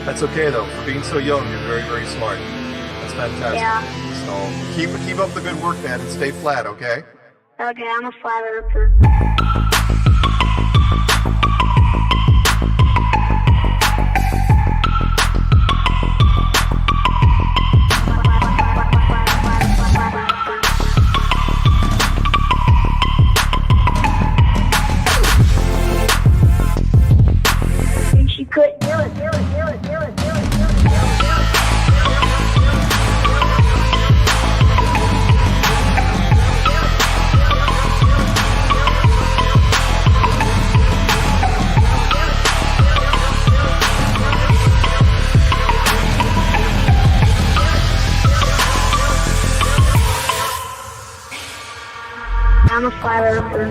That's okay though. For being so young, you're very, very smart. That's fantastic. Yeah. So keep up the good work, man, and stay flat, okay? Okay, I'm a flat earther. She couldn't do it. I'm a flat earther.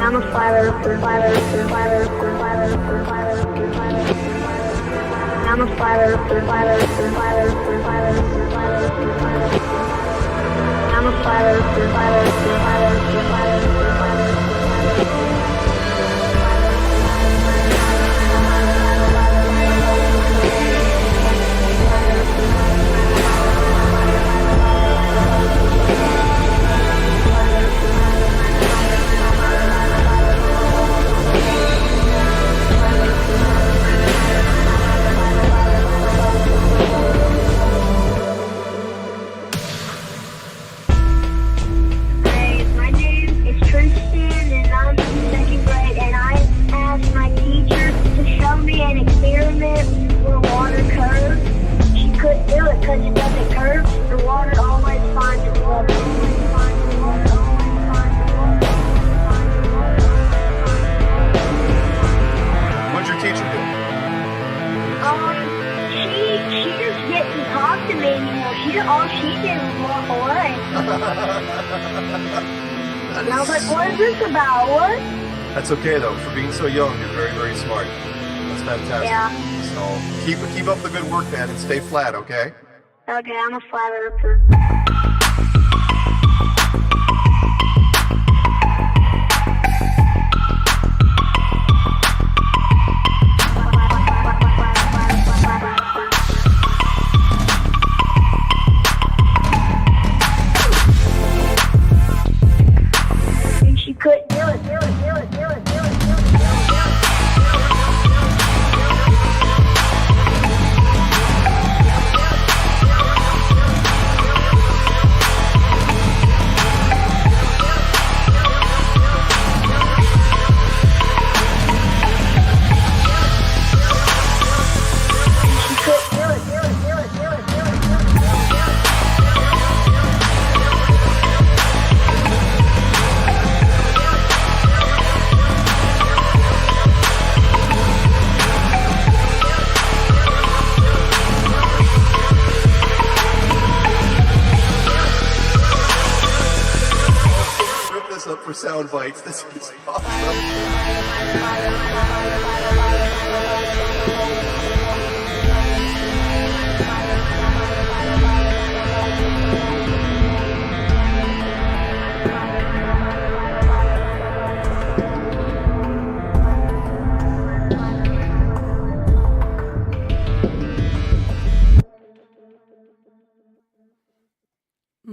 I'm a flat earther. I'm a flat earther. I'm a flat And I was like, what is this about? What? That's okay though. For being so young, you're very, very smart. That's fantastic. Yeah. So keep up the good work, man, and stay flat, okay? Okay, I'm a flat earther. Couldn't do it. Up for sound bites. This is awesome.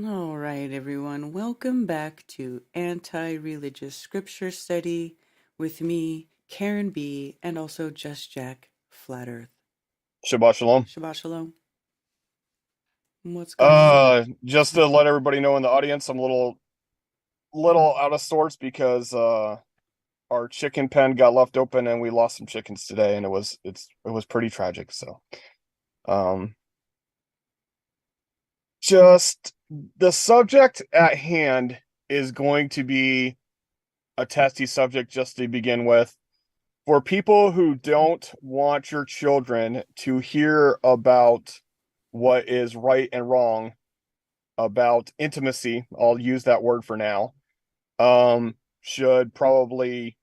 All right, everyone. Welcome back to Anti-Religious Scripture Study with me, Karen B., and also Just Jack, Flat Earth. Shabbat Shalom. Shabbat Shalom. What's going on? Just to let everybody know in the audience, I'm a little out of sorts because our chicken pen got left open and we lost some chickens today, and it was pretty tragic. So, um, just the subject at hand is going to be a testy subject just to begin with. For people who don't want your children to hear about what is right and wrong about intimacy, I'll use that word for now, should probably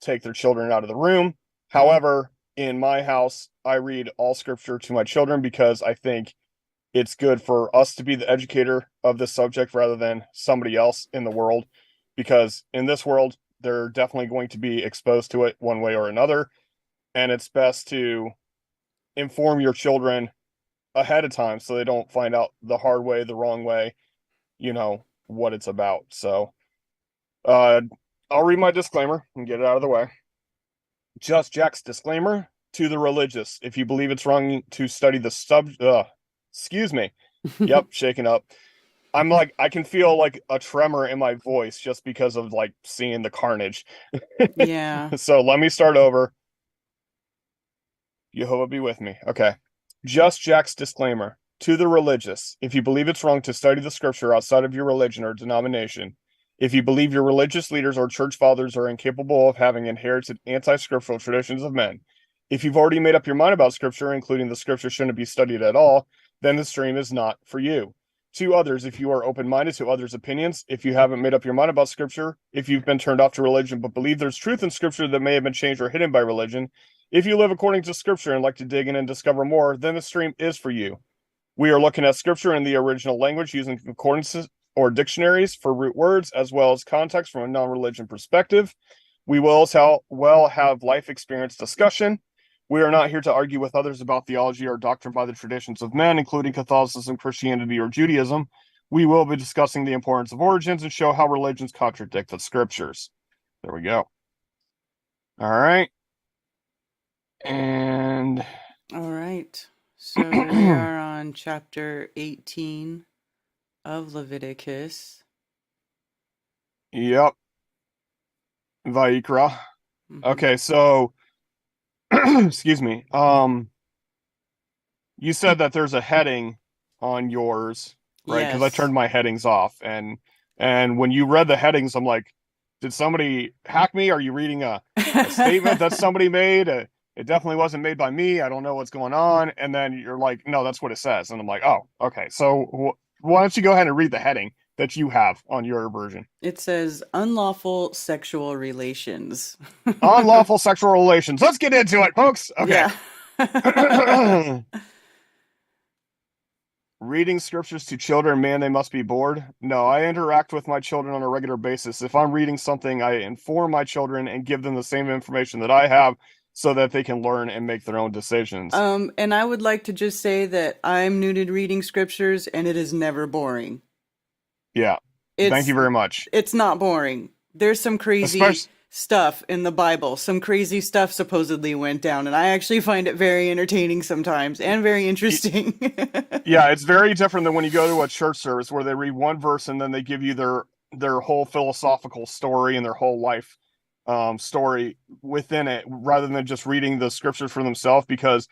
take their children out of the room. However, in my house, I read all scripture to my children because I think it's good for us to be the educator of this subject rather than somebody else in the world. Because in this world, they're definitely going to be exposed to it one way or another. And it's best to inform your children ahead of time so they don't find out the hard way, the wrong way, what it's about. So I'll read my disclaimer and get it out of the way. Just Jack's disclaimer to the religious. If you believe it's wrong to study the excuse me. Yep, shaking up. I can feel like a tremor in my voice just because of like seeing the carnage. Yeah. So let me start over. Jehovah be with me. Okay. Just Jack's disclaimer to the religious. If you believe it's wrong to study the scripture outside of your religion or denomination, if you believe your religious leaders or church fathers are incapable of having inherited anti-scriptural traditions of men, if you've already made up your mind about scripture, including the scripture shouldn't be studied at all, then the stream is not for you. To others, if you are open-minded to others' opinions, if you haven't made up your mind about scripture, if you've been turned off to religion but believe there's truth in scripture that may have been changed or hidden by religion, if you live according to scripture and like to dig in and discover more, then the stream is for you. We are looking at scripture in the original language using concordances or dictionaries for root words, as well as context from a non-religion perspective. We will as well have life experience discussion. We are not here to argue with others about theology or doctrine by the traditions of men, including Catholicism, Christianity, or Judaism. We will be discussing the importance of origins and show how religions contradict the scriptures. There we go. All right. And All right. So we are on chapter 18 of Leviticus. Yep. Vaikra. Mhm. Okay, so excuse me. You said that there's a heading on yours, right? Because I Yes. turned my headings off, and when you read the headings, I'm like, did somebody hack me? Are you reading a statement that somebody made? It definitely wasn't made by me. I don't know what's going on. And then you're like, no, that's what it says. And I'm like, oh, okay. So why don't you go ahead and read the heading that you have on your version? It says unlawful sexual relations. Unlawful sexual relations. Let's get into it, folks. Okay. Yeah. Reading scriptures to children, man, they must be bored. No, I interact with my children on a regular basis. If I'm reading something, I inform my children and give them the same information that I have so that they can learn and make their own decisions. And I would like to just say that I'm new to reading scriptures and it is never boring. Yeah. Thank you very much. It's not boring. There's some crazy stuff in the Bible. Some crazy stuff supposedly went down, and I actually find it very entertaining sometimes and very interesting. Yeah, it's very different than when you go to a church service where they read one verse and then they give you their whole philosophical story and their whole life story within it, rather than just reading the scriptures for themselves, because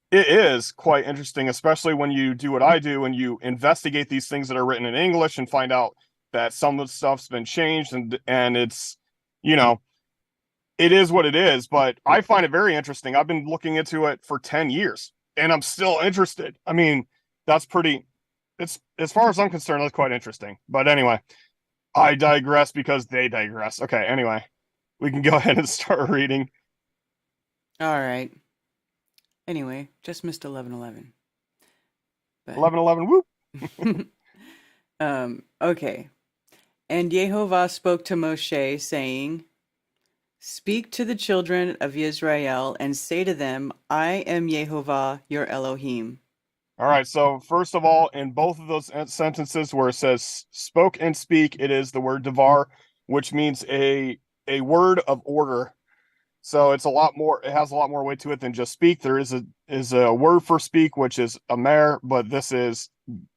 it is quite interesting, especially when you do what I do and you investigate these things that are written in English and find out that some of the stuff's been changed, and it's, it is what it is. But I find it very interesting. I've been looking into it for 10 years and I'm still interested. I mean, it's, as far as I'm concerned, that's quite interesting. But anyway, I digress because they digress. Okay, anyway, we can go ahead and start reading. All right. Anyway, just missed 11:11. 11:11, whoop. Okay. And Yehovah spoke to Moshe, saying, "Speak to the children of Israel and say to them, I am Yehovah, your Elohim." All right, so first of all, in both of those sentences where it says spoke and speak, it is the word devar, which means a word of order. So it's a lot more. It has a lot more weight to it than just speak. There is a word for speak, which is amer, but this is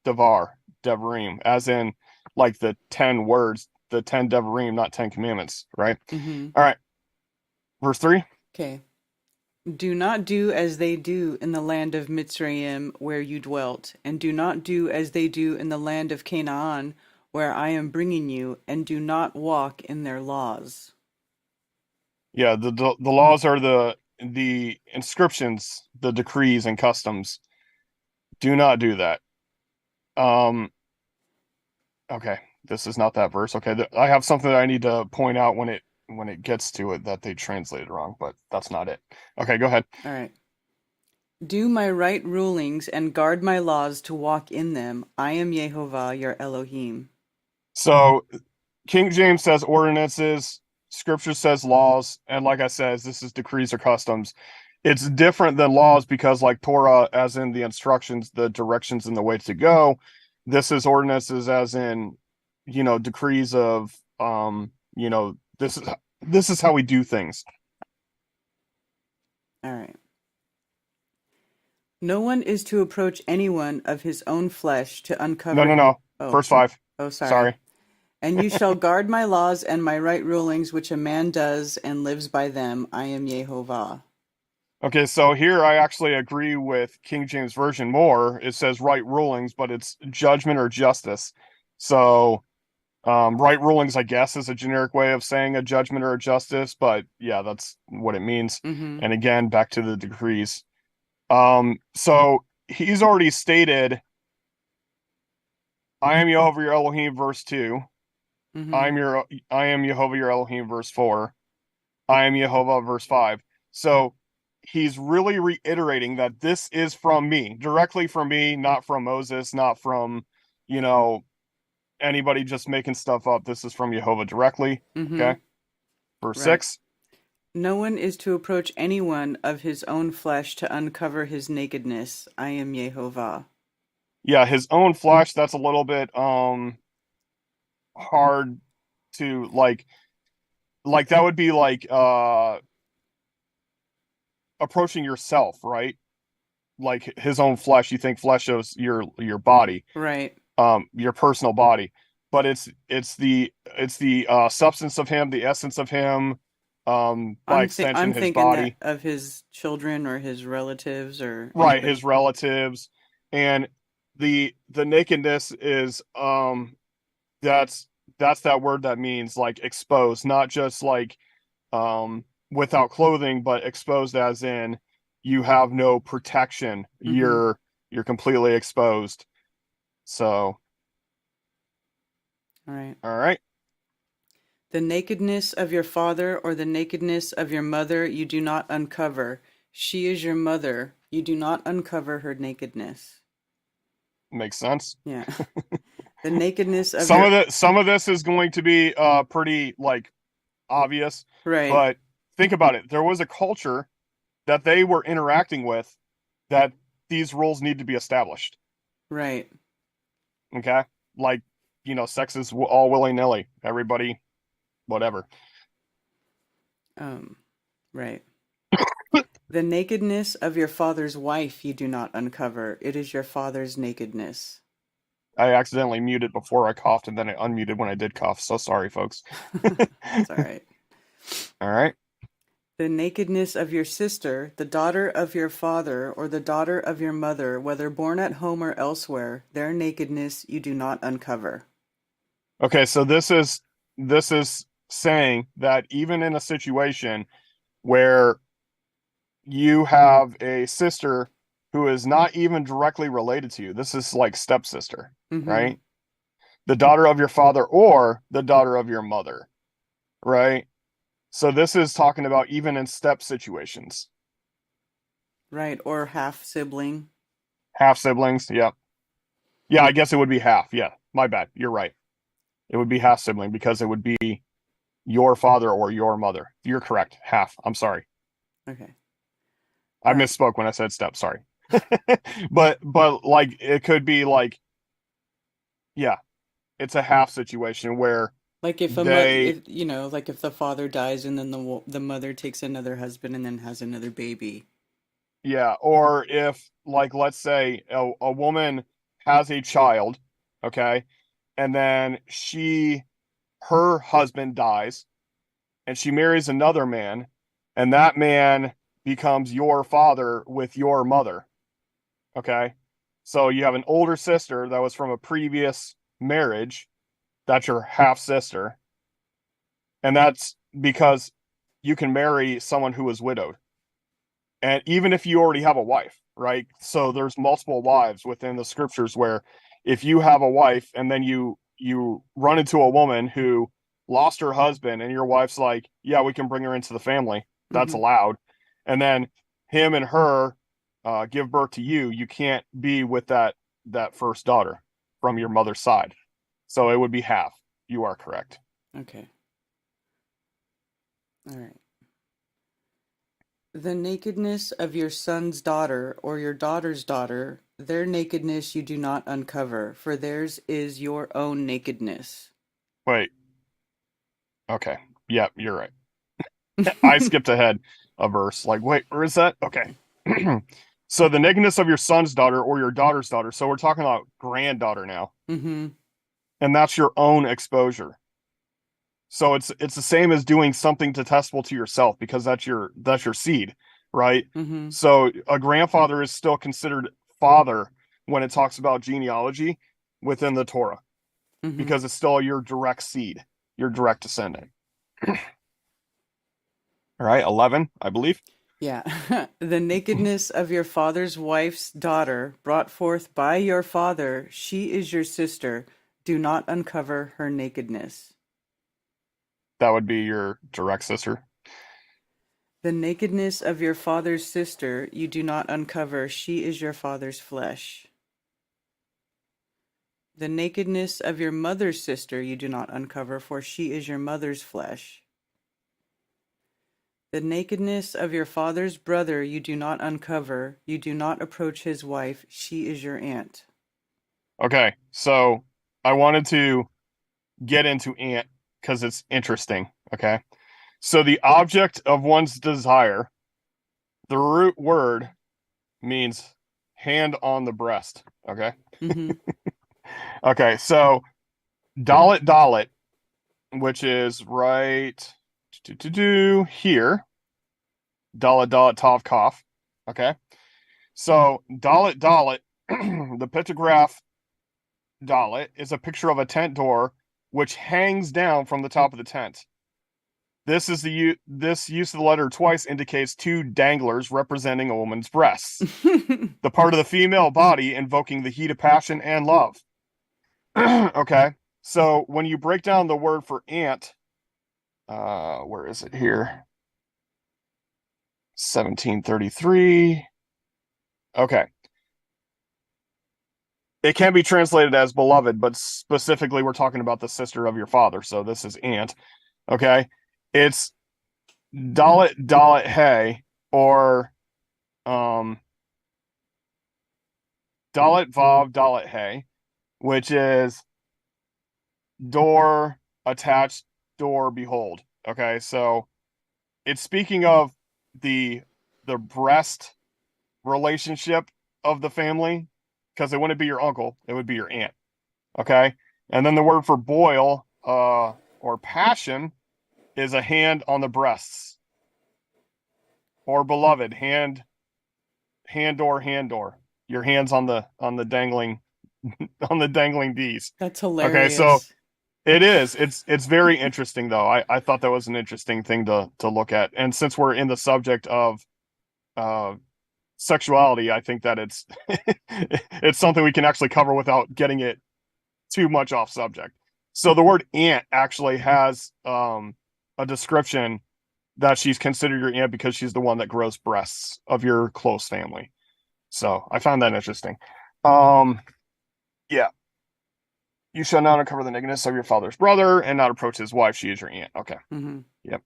devarim, as in like the 10 words, the 10 devarim, not 10 commandments, right? Mm-hmm. All right, verse 3. Okay. Do not do as they do in the land of Mitzrayim where you dwelt, and do not do as they do in the land of Canaan where I am bringing you, and do not walk in their laws. Yeah, the laws are the inscriptions, the decrees and customs. Do not do that. Okay, this is not that verse. Okay, I have something that I need to point out when it gets to it that they translated wrong, but that's not it. Okay, go ahead. All right. Do my right rulings and guard my laws to walk in them. I am Yehovah, your Elohim. So King James says ordinances, Scripture says laws, and like I said, this is decrees or customs. It's different than laws because, like Torah, as in the instructions, the directions, and the way to go. This is ordinances, as in, decrees of, this is how we do things. All right. No one is to approach anyone of his own flesh to uncover. No. Oh. Verse 5. Oh, Sorry. And you shall guard my laws and my right rulings, which a man does and lives by them. I am Yehovah. Okay, so here I actually agree with King James Version more. It says right rulings, but it's judgment or justice. So, right rulings, I guess, is a generic way of saying a judgment or a justice, but yeah, that's what it means. Mm-hmm. And again, back to the decrees. So he's already stated, I am Yehovah your Elohim, verse 2. Mm-hmm. I am Yehovah your Elohim, verse 4. I am Yehovah, verse 5. So he's really reiterating that this is from me, directly from me, not from Moses, not from, anybody just making stuff up. This is from Yehovah directly. Mm-hmm. Okay. Verse Right. 6. No one is to approach anyone of his own flesh to uncover his nakedness. I am Yehovah. Yeah, his own flesh, that's a little bit hard to like that would be like approaching yourself, right? Like his own flesh, you think flesh is your body, Right. your personal body, but it's the substance of him, the essence of him, by extension I'm his thinking body, that of his children or his relatives or right, anybody. his relatives. And the nakedness is that's that word that means like exposed, not just like without clothing, but exposed as in you have no protection. Mm-hmm. You're completely exposed. So, All right. all right. The nakedness of your father or the nakedness of your mother you do not uncover. She is your mother. You do not uncover her nakedness. Makes sense. Yeah. The nakedness of some of this is going to be pretty like obvious, right. but think about it. There was a culture that they were interacting with that these rules need to be established. Right. Okay? Like, sex is all willy-nilly. Everybody, whatever. Right. The nakedness of your father's wife you do not uncover. It is your father's nakedness. I accidentally muted before I coughed and then I unmuted when I did cough. So sorry, folks. It's all right. All right. The nakedness of your sister, the daughter of your father, or the daughter of your mother, whether born at home or elsewhere, their nakedness you do not uncover. Okay, so this is saying that even in a situation where you have a sister who is not even directly related to you, this is like stepsister, Mm-hmm. right? The daughter of your father or the daughter of your mother, right? So this is talking about even in step situations. Right, or half sibling. Half siblings, yeah. Yeah, I guess it would be half. Yeah, my bad. You're right. It would be half sibling because it would be your father or your mother. You're correct. Half. I'm sorry. Okay. I misspoke when I said step. Sorry. but like it could be like, yeah, it's a half situation where Like if they, if like if the father dies and then the mother takes another husband and then has another baby. yeah, or if, like, let's say a woman has a child, okay, and then her husband dies and she marries another man, and that man becomes your father with your mother, okay? So you have an older sister that was from a previous marriage, that's your half sister, and that's because you can marry someone who is widowed. And even if you already have a wife, right? So there's multiple wives within the scriptures where if you have a wife and then you run into a woman who lost her husband and your wife's like, yeah, we can bring her into the family. That's Hmm. allowed. And then him and her give birth to you, you can't be with that first daughter from your mother's side. So it would be half. You are correct. Okay. All right. The nakedness of your son's daughter or your daughter's daughter, their nakedness you do not uncover, for theirs is your own nakedness. Wait. Okay. Yep, you're right. I skipped ahead a verse. Like, wait, where is that? Okay. So the nakedness of your son's daughter or your daughter's daughter. So we're talking about granddaughter now, Mm-hmm. and that's your own exposure. So it's the same as doing something detestable to yourself because that's your seed, right? Mm-hmm. So a grandfather is still considered father when it talks about genealogy within the Torah Mm-hmm. because it's still your direct seed, your direct descendant. All right, 11, I believe. Yeah. The nakedness of your father's wife's daughter, brought forth by your father, she is your sister. Do not uncover her nakedness. That would be your direct sister. The nakedness of your father's sister you do not uncover, she is your father's flesh. The nakedness of your mother's sister you do not uncover, for she is your mother's flesh. The nakedness of your father's brother you do not uncover, you do not approach his wife, she is your aunt. Okay, so I wanted to get into ant because it's interesting. Okay, so the object of one's desire, the root word means hand on the breast. Okay, Mm-hmm. okay, so dalit dalit, which is right here, dalit dalit tav kaf. Okay, so dalit dalit, the pictograph dalit is a picture of a tent door which hangs down from the top of the tent. This use of the letter twice indicates two danglers representing a woman's breasts, the part of the female body invoking the heat of passion and love. Okay, so when you break down the word for ant, where is it here? 1733. Okay, it can be translated as beloved, but specifically we're talking about the sister of your father. So this is ant. Okay, it's Dalit Dalit Hey, or um Dalit Vav Dalit Hey, which is door attached, door behold. Okay, so it's speaking of the the breast relationship of the family, because it wouldn't be your uncle, it would be your aunt. Okay, and then the word for boil, or passion, is a hand on the breasts, or beloved, hand door. Your hands on the dangling on the dangling D's. That's Okay, so hilarious. it is. It's very interesting though. I thought that was an interesting thing to look at. And since we're in the subject of uh sexuality, I think that it's it's something we can actually cover without getting it too much off subject. So the word aunt actually has a description that she's considered your aunt because she's the one that grows breasts of your close family. So I found that interesting. Um, yeah. You shall not uncover the nakedness of your father's brother and not approach his wife. She is your aunt. Okay. Mm-hmm. Yep.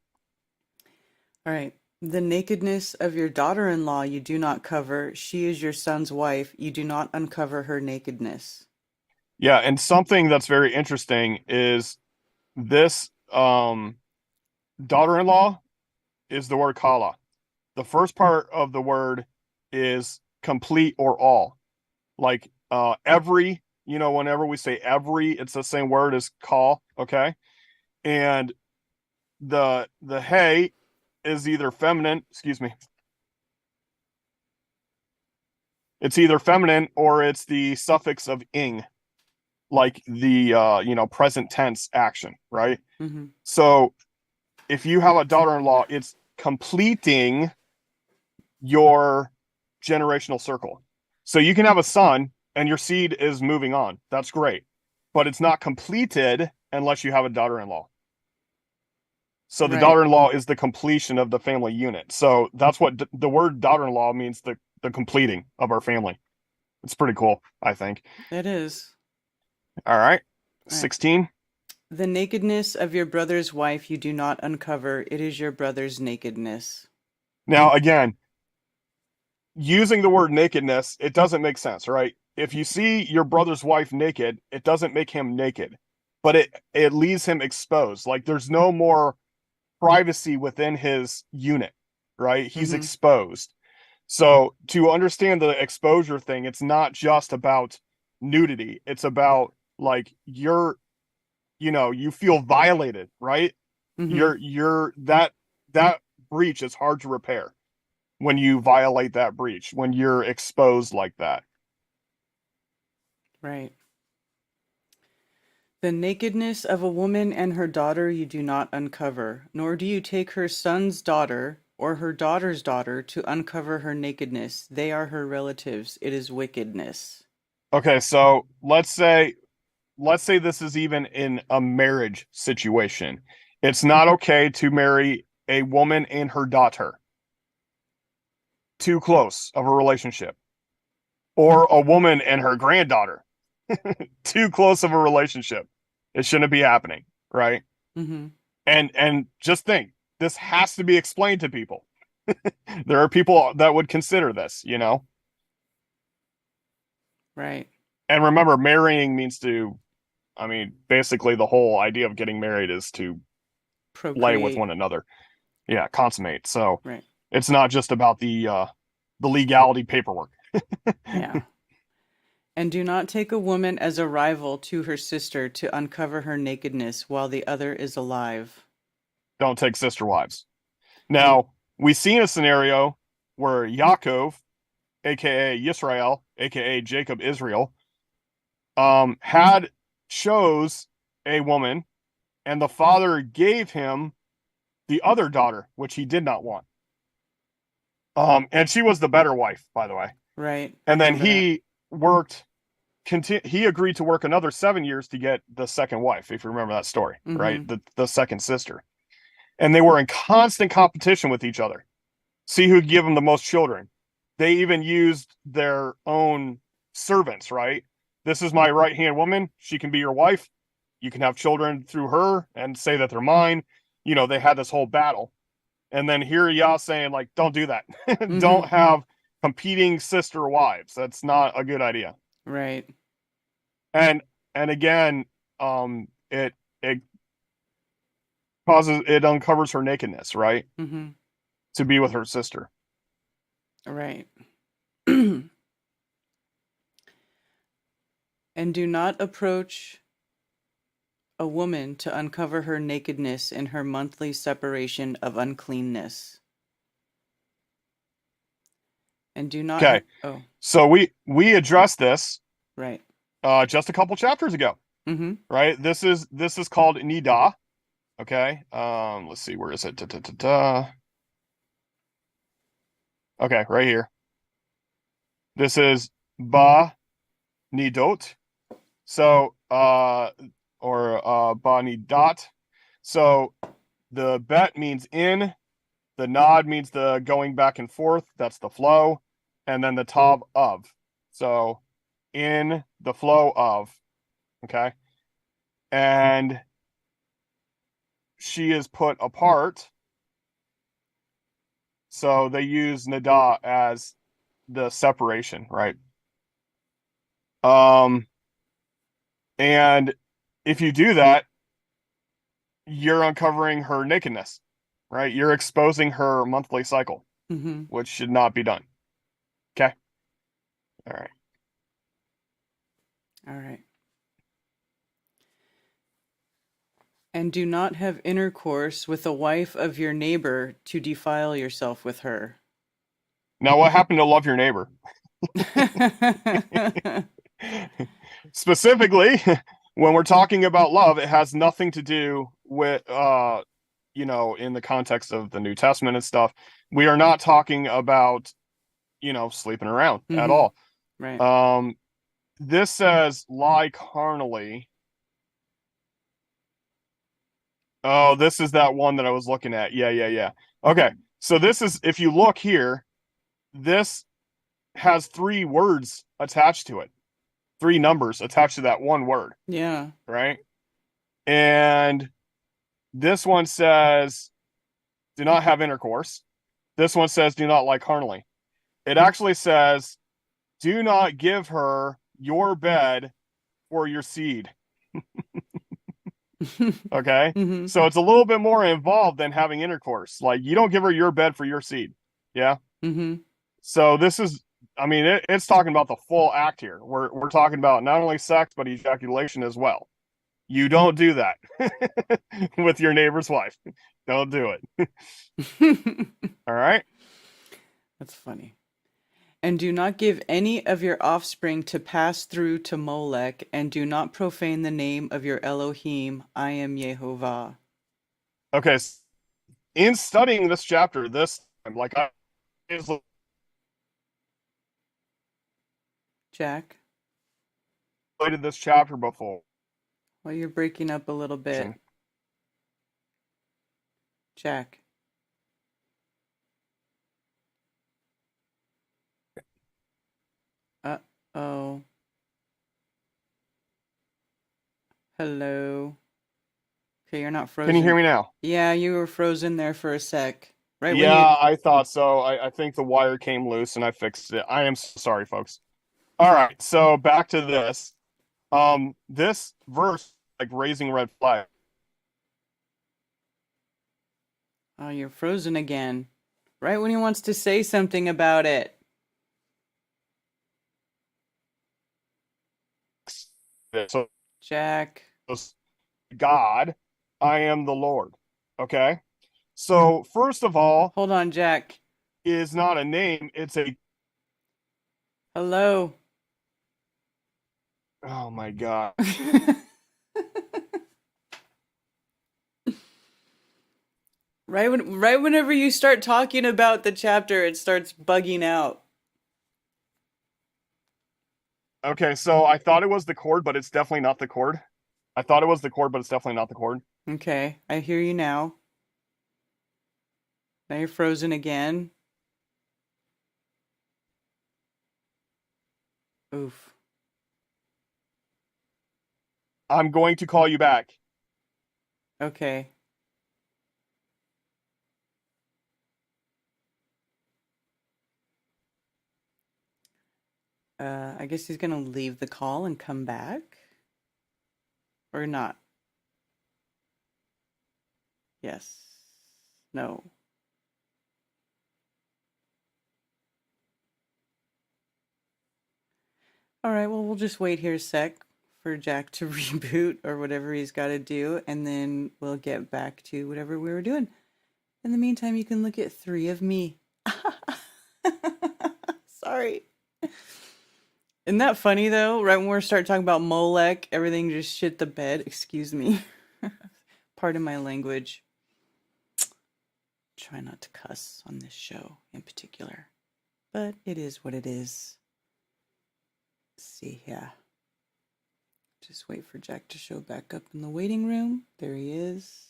All right. The nakedness of your daughter-in-law you do not cover, she is your son's wife, you do not uncover her nakedness. Yeah. And something that's very interesting is this daughter-in-law is the word kala. The first part of the word is complete or all. Like every, whenever we say every, it's the same word as call, okay? And the hey is either feminine, excuse me. It's either feminine or it's the suffix of ing, like the present tense action, right? Mm-hmm. So if you have a daughter-in-law, it's completing your generational circle. So you can have a son and your seed is moving on. That's great. But it's not completed unless you have a daughter-in-law. So the Right. daughter-in-law is the completion of the family unit. So that's what the word daughter-in-law means, the completing of our family. It's pretty cool, I think. It is. All right. All right. 16. The nakedness of your brother's wife you do not uncover. It is your brother's nakedness. Now, again, using the word nakedness, it doesn't make sense, right? If you see your brother's wife naked, it doesn't make him naked, but it leaves him exposed. Like there's no more privacy within his unit, right? He's Mm-hmm. exposed. So to understand the exposure thing, it's not just about nudity. It's about like you feel violated, right? Mm-hmm. That breach is hard to repair when you violate that breach, when you're exposed like that. Right. The nakedness of a woman and her daughter you do not uncover, nor do you take her son's daughter or her daughter's daughter to uncover her nakedness. They are her relatives. It is wickedness. Okay, so let's say this is even in a marriage situation. It's not okay to marry a woman and her daughter. Too close of a relationship. Or a woman and her granddaughter. Too close of a relationship. It shouldn't be happening, right? Mm-hmm. And just think, this has to be explained to people. There are people that would consider this, Right. And remember, marrying means basically the whole idea of getting married is to lay with Procreate. one another. Yeah, consummate. So Right. it's not just about the legality paperwork. Yeah. And do not take a woman as a rival to her sister to uncover her nakedness while the other is alive. Don't take sister wives. And Now, we've seen a scenario where Yaakov, aka Yisrael, aka Jacob Israel, had chose a woman, and the father gave him the other daughter, which he did not want. And she was the better wife, by the way. right. I And then remember that. he he agreed to work another 7 years to get the second wife, if you remember that story, right? Mm-hmm. The second sister. And they were in constant competition with each other. See who could give them the most children. They even used their own servants, right? This is my right hand woman. She can be your wife. You can have children through her and say that they're mine. They had this whole battle. And then here Yah saying, like, don't do that. Mm-hmm. Don't have competing sister wives. That's not a good idea. Right. And again, it it uncovers her nakedness, right? Mm-hmm. To be with her sister. Right. And do not approach a woman to uncover her nakedness in her monthly separation of uncleanness. And do not Okay. oh, So we addressed this right. just a couple chapters ago, Mm-hmm. right? This is called nida. Okay. Let's see, where is it? Da-da-da-da. Okay, right here. This is ba nidot. So or ba nidat. So the bet means in, the nod means the going back and forth, that's the flow, and then the tav of. So in the flow of, okay? And she is put apart. So they use nada as the separation, right? Um, and if you do that, you're uncovering her nakedness, right? You're exposing her monthly cycle, Mm-hmm. which should not be done. Okay. All right. All right. And do not have intercourse with the wife of your neighbor to defile yourself with her. Now, what happened to love your neighbor? Specifically, when we're talking about love, it has nothing to do with, in the context of the New Testament and stuff. We are not talking about, sleeping around at Mm-hmm. all. Right. This says lie carnally. Oh, this is that one that I was looking at. Yeah. Okay. So this is, if you look here, this has 3 words attached to it, 3 numbers attached to that one word, Yeah. right? And this one says, do not have intercourse. This one says, do not lie carnally. It actually says, do not give her your bed for your seed. Okay. Mm-hmm. So it's a little bit more involved than having intercourse. Like, you don't give her your bed for your seed. Yeah. Mm-hmm. So this is, I mean, it's talking about the full act here. We're talking about not only sex, but ejaculation as well. You don't do that with your neighbor's wife. Don't do it. All right. That's funny. And do not give any of your offspring to pass through to Molech, and do not profane the name of your Elohim. I am Yehovah. Okay. In studying this chapter, this time, like I Jack? related this chapter before. Well, you're breaking up a little bit. Jack. Uh-oh. Hello. Okay, you're not Can you hear frozen. me now? Yeah, you were frozen there for a sec. Right when you... Yeah, I thought so. I think the wire came loose and I fixed it. I am so sorry, folks. All right, so back to this. This verse, like raising red flag. Oh, you're frozen again. Right when he wants to say something about it. So Jack. God, I am the Lord. Okay. So first of all, Hold on, Jack. is not a name. It's a, Hello. oh my God. Right whenever you start talking about the chapter, it starts bugging out. Okay, so I thought it was the chord, but it's definitely not the chord. I thought it was the chord, but it's definitely not the chord. Okay, I hear you now. Now you're frozen again. Oof. I'm going to call you back. Okay. I guess he's gonna leave the call and come back? Or not? Yes. No. Alright, well, we'll just wait here a sec for Jack to reboot or whatever he's got to do, and then we'll get back to whatever we were doing. In the meantime, you can look at 3 of me. Sorry. Isn't that funny though? Right when we start talking about Molech, everything just shit the bed. Excuse me. Pardon my language. Try not to cuss on this show in particular. But it is what it is. Let's see here. Just wait for Jack to show back up in the waiting room. There he is.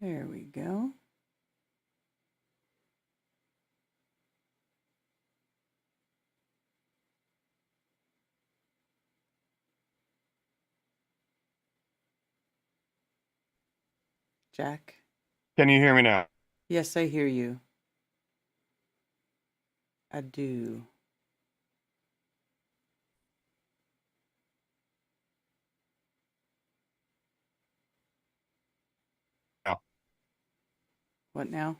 There we go. Jack? Can you hear me now? Yes, I hear you. I do. No. What now?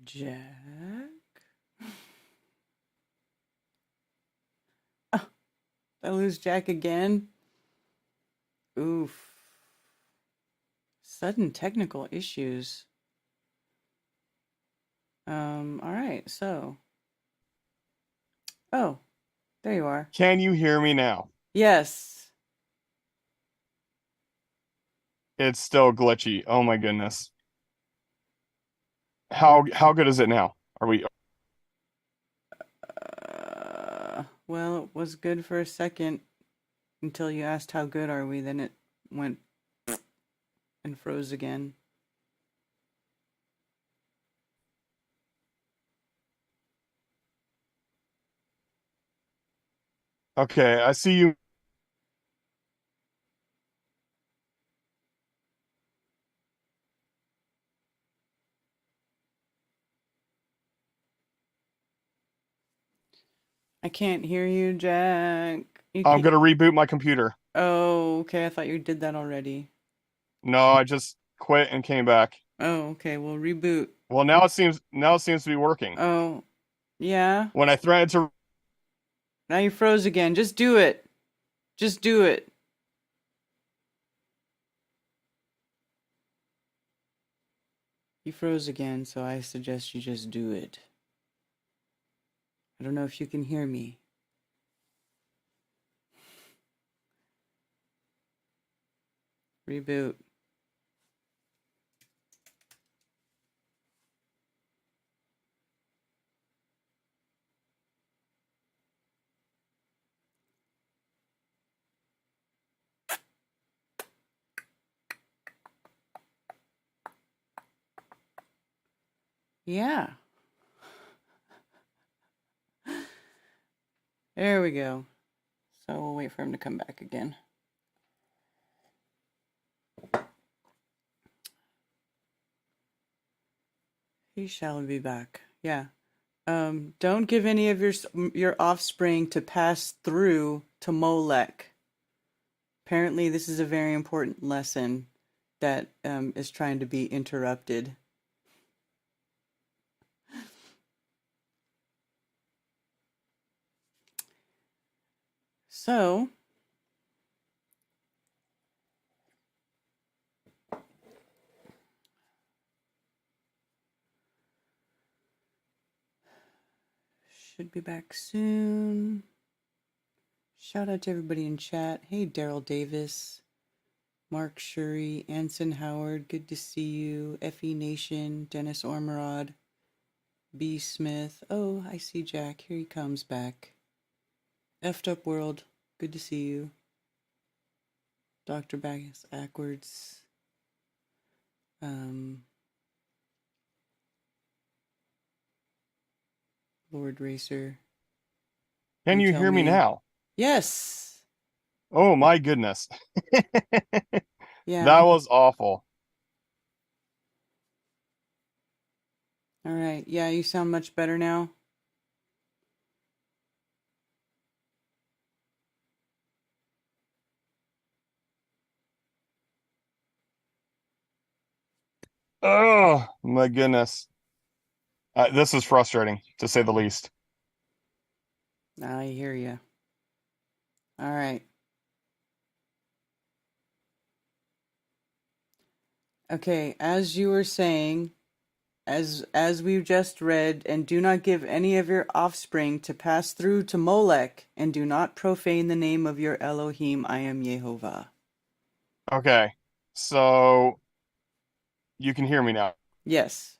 Jack? Oh, I lose Jack again? Oof. Sudden technical issues. All right, so. Oh, there you are. Can you hear me now? Yes. It's still glitchy. Oh my goodness. How good is it now? Are we Well, it was good for a second until you asked how good are we, then it went and froze again. okay? I see you. I can't hear you, Jack. You I'm can't. gonna reboot my computer. Oh, okay. I thought you did that already. No, I just quit and came back. Oh, okay. Well, reboot. Well, now it seems to be working. Oh, yeah. When I threatened to Now you froze again. Just do it. Just do it. You froze again, so I suggest you just do it. I don't know if you can hear me. Reboot. Yeah. There we go. So we'll wait for him to come back again. He shall be back. Yeah. Don't give any of your offspring to pass through to Molech. Apparently, this is a very important lesson that is trying to be interrupted. So, should be back soon. Shout out to everybody in chat. Hey, Daryl Davis, Mark Shuri, Anson Howard, good to see you. Effie Nation, Dennis Ormerod, B. Smith. Oh, I see Jack. Here he comes back. Effed Up World, good to see you. Dr. Backwards. Lord Racer. Can you tell hear me now? Yes. Oh my goodness. Yeah. That was awful. All right. Yeah, you sound much better now. Oh my goodness. This is frustrating to say the least. I hear you. All right. Okay, as you were saying, as we've just read, and do not give any of your offspring to pass through to Molech, and do not profane the name of your Elohim. I am Yehovah. Okay. So you can hear me now. Yes.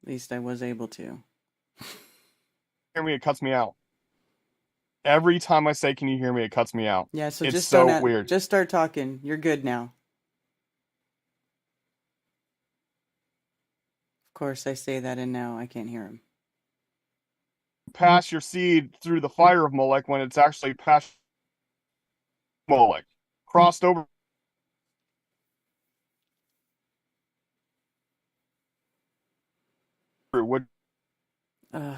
At least I was able to. Hear me, it cuts me out. Every time I say, can you hear me, it cuts me out. Yeah, so It's just so don't weird. just start talking. You're good now. Of course, I say that, and now I can't hear him. Pass your seed through the fire of Molech when it's actually passed Molech, crossed over. Would Ugh.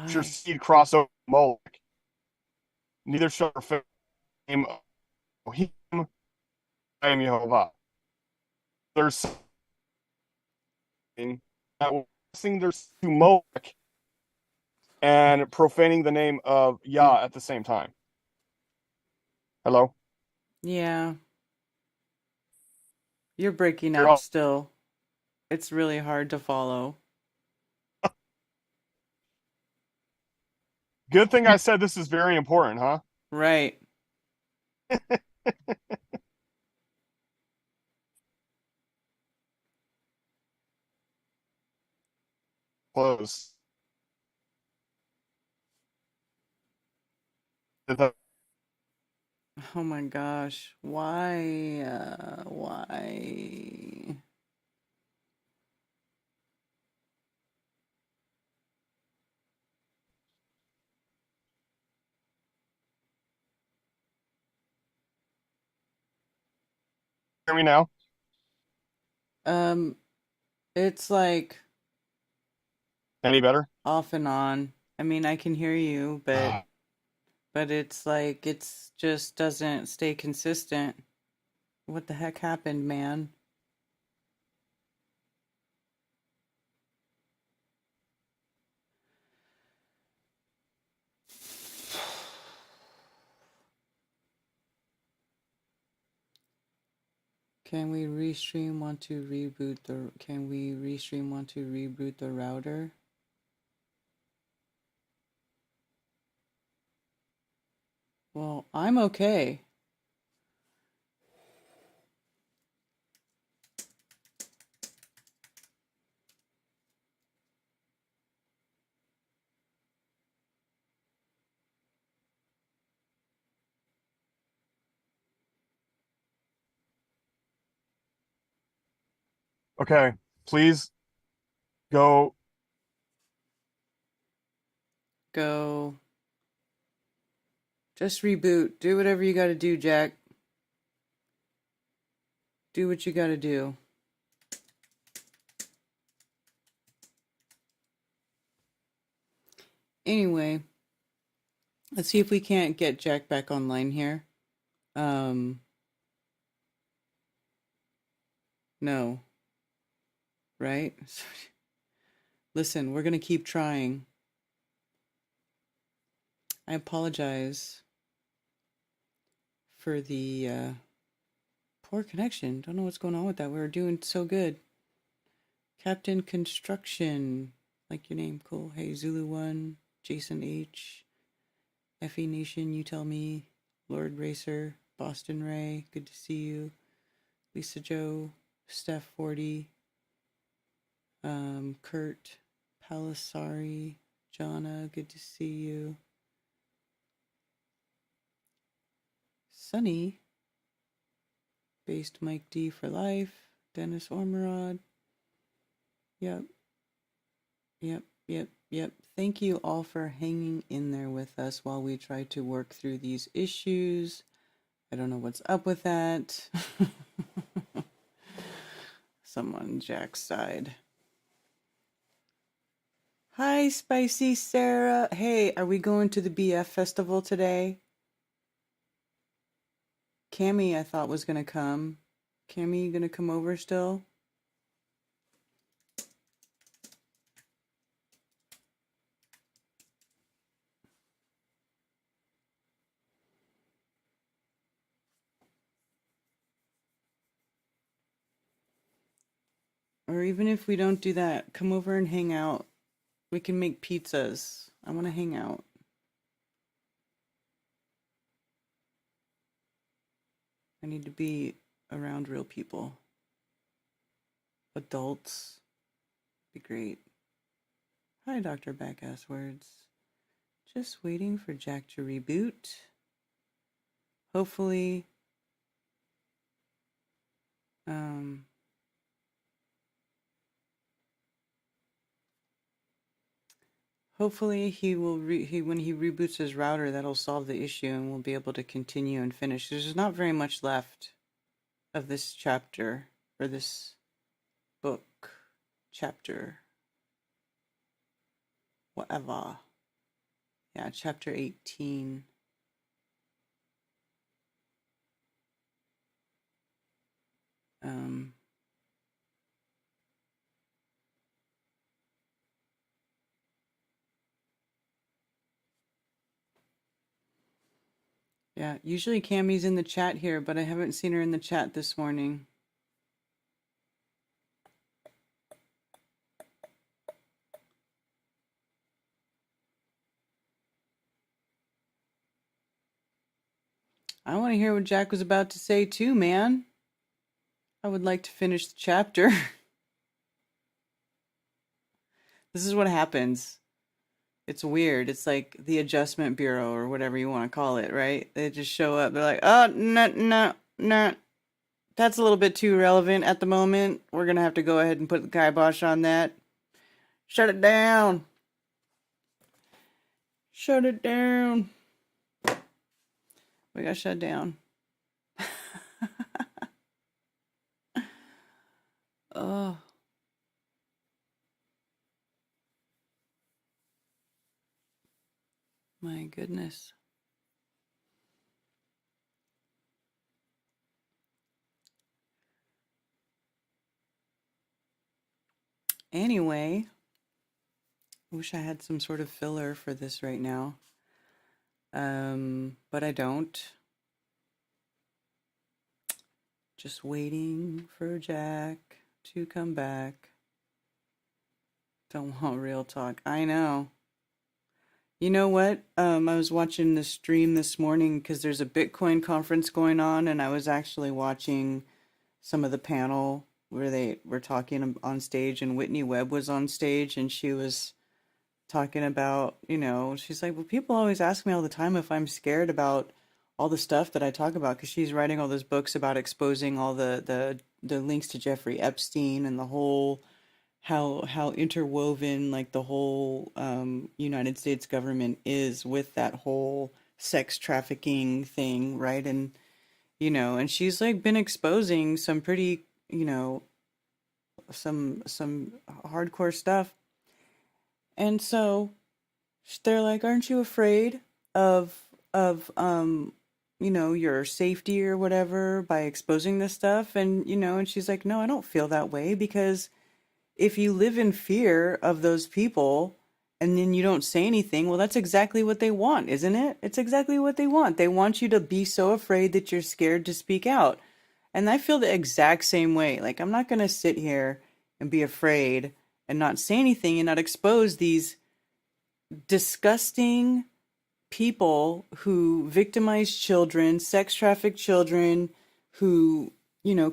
your Why? seed cross over Molech? Neither shall profane him. I am Jehovah. There's something that sing their to Molech and profaning the name of Yah at the same time. Hello? Yeah, you're breaking You're up all, still. It's really hard to follow. good thing I said this is very important, huh? Right. Close. Oh my gosh. Why? Why? Hear me now? Um, it's like Any better? off and on. I mean, I can hear you, but it's like it's just doesn't stay consistent. What the heck happened, man? Can we restream want to reboot the router? Well, I'm okay. Okay. Please go. Go. Just reboot. Do whatever you gotta do, Jack. Do what you gotta do. Anyway, let's see if we can't get Jack back online here. No. Right? Listen, we're gonna keep trying. I apologize for the poor connection. Don't know what's going on with that. We were doing so good. Captain Construction, like your name, cool. Hey, Zulu One, Jason H, Effie Nation, you tell me, Lord Racer, Boston Ray, good to see you. Lisa Joe, Steph 40, Kurt, Palisari, Jonna, good to see you. Sunny, Based Mike D for life, Dennis Ormerod. Yep. Thank you all for hanging in there with us while we try to work through these issues. I don't know what's up with that. Someone Jack's side. Hi, Spicy Sarah. Hey, are we going to the BF festival today? Cammy, I thought was gonna come. Cammy, you gonna come over still? Or even if we don't do that, come over and hang out. We can make pizzas. I want to hang out. I need to be around real people. Adults. Be great. Hi, Dr. Backass Words. Just waiting for Jack to reboot. Hopefully, Hopefully he will when he reboots his router, that'll solve the issue and we'll be able to continue and finish. There's not very much left of this chapter or this book chapter whatever. Yeah, chapter 18. Yeah, usually Cammie's in the chat here, but I haven't seen her in the chat this morning. I want to hear what Jack was about to say too, man. I would like to finish the chapter. This is what happens. It's weird. It's like the Adjustment Bureau or whatever you want to call it, right? They just show up. They're like, oh, no, no, no. That's a little bit too relevant at the moment. We're going to have to go ahead and put the kibosh on that. Shut it down. Shut it down. We got shut down. Oh. My goodness. Anyway, wish I had some sort of filler for this right now. But I don't. Just waiting for Jack to come back. Don't want real talk. I know. You know what? I was watching the stream this morning because there's a Bitcoin conference going on, and I was actually watching some of the panel where they were talking on stage, and Whitney Webb was on stage, and she was talking about, she's like, well, people always ask me all the time if I'm scared about all the stuff that I talk about, because she's writing all those books about exposing all the links to Jeffrey Epstein and the whole how interwoven like the whole United States government is with that whole sex trafficking thing, right? And and she's like been exposing some pretty, some hardcore stuff. And so they're like, aren't you afraid of your safety or whatever by exposing this stuff? And and she's like, no, I don't feel that way, because if you live in fear of those people and then you don't say anything, well, that's exactly what they want, isn't it? It's exactly what they want. They want you to be so afraid that you're scared to speak out. And I feel the exact same way. Like, I'm not going to sit here and be afraid and not say anything and not expose these disgusting people who victimize children, sex traffic children, who,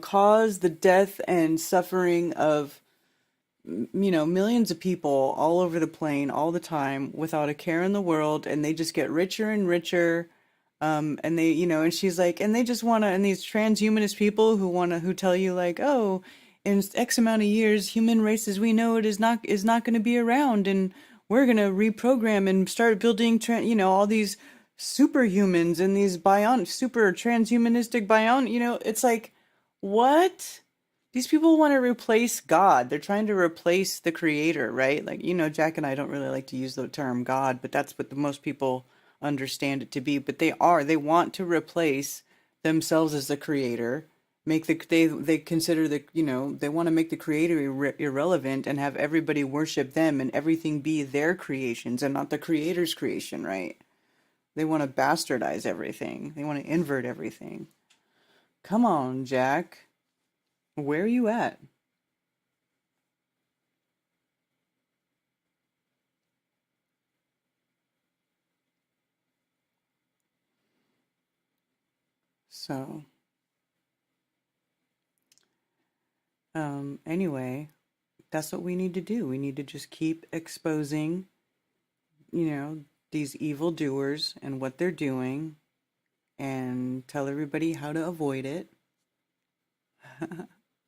cause the death and suffering of millions of people all over the plane all the time without a care in the world, and they just get richer and richer. And they, and she's like, and they just want to, and these transhumanist people who tell you like, oh, in X amount of years, human race as we know it is not going to be around, and we're going to reprogram and start building, all these superhumans and these super transhumanistic it's like, what? These people want to replace God. They're trying to replace the creator, right? Like, Jack and I don't really like to use the term God, but that's what the most people understand it to be. But they want to replace themselves as the creator, they consider they want to make the creator irrelevant and have everybody worship them and everything be their creations and not the creator's creation, right? They want to bastardize everything. They want to invert everything. Come on, Jack. Where are you at? So, anyway, that's what we need to do. We need to just keep exposing, these evildoers and what they're doing, and tell everybody how to avoid it.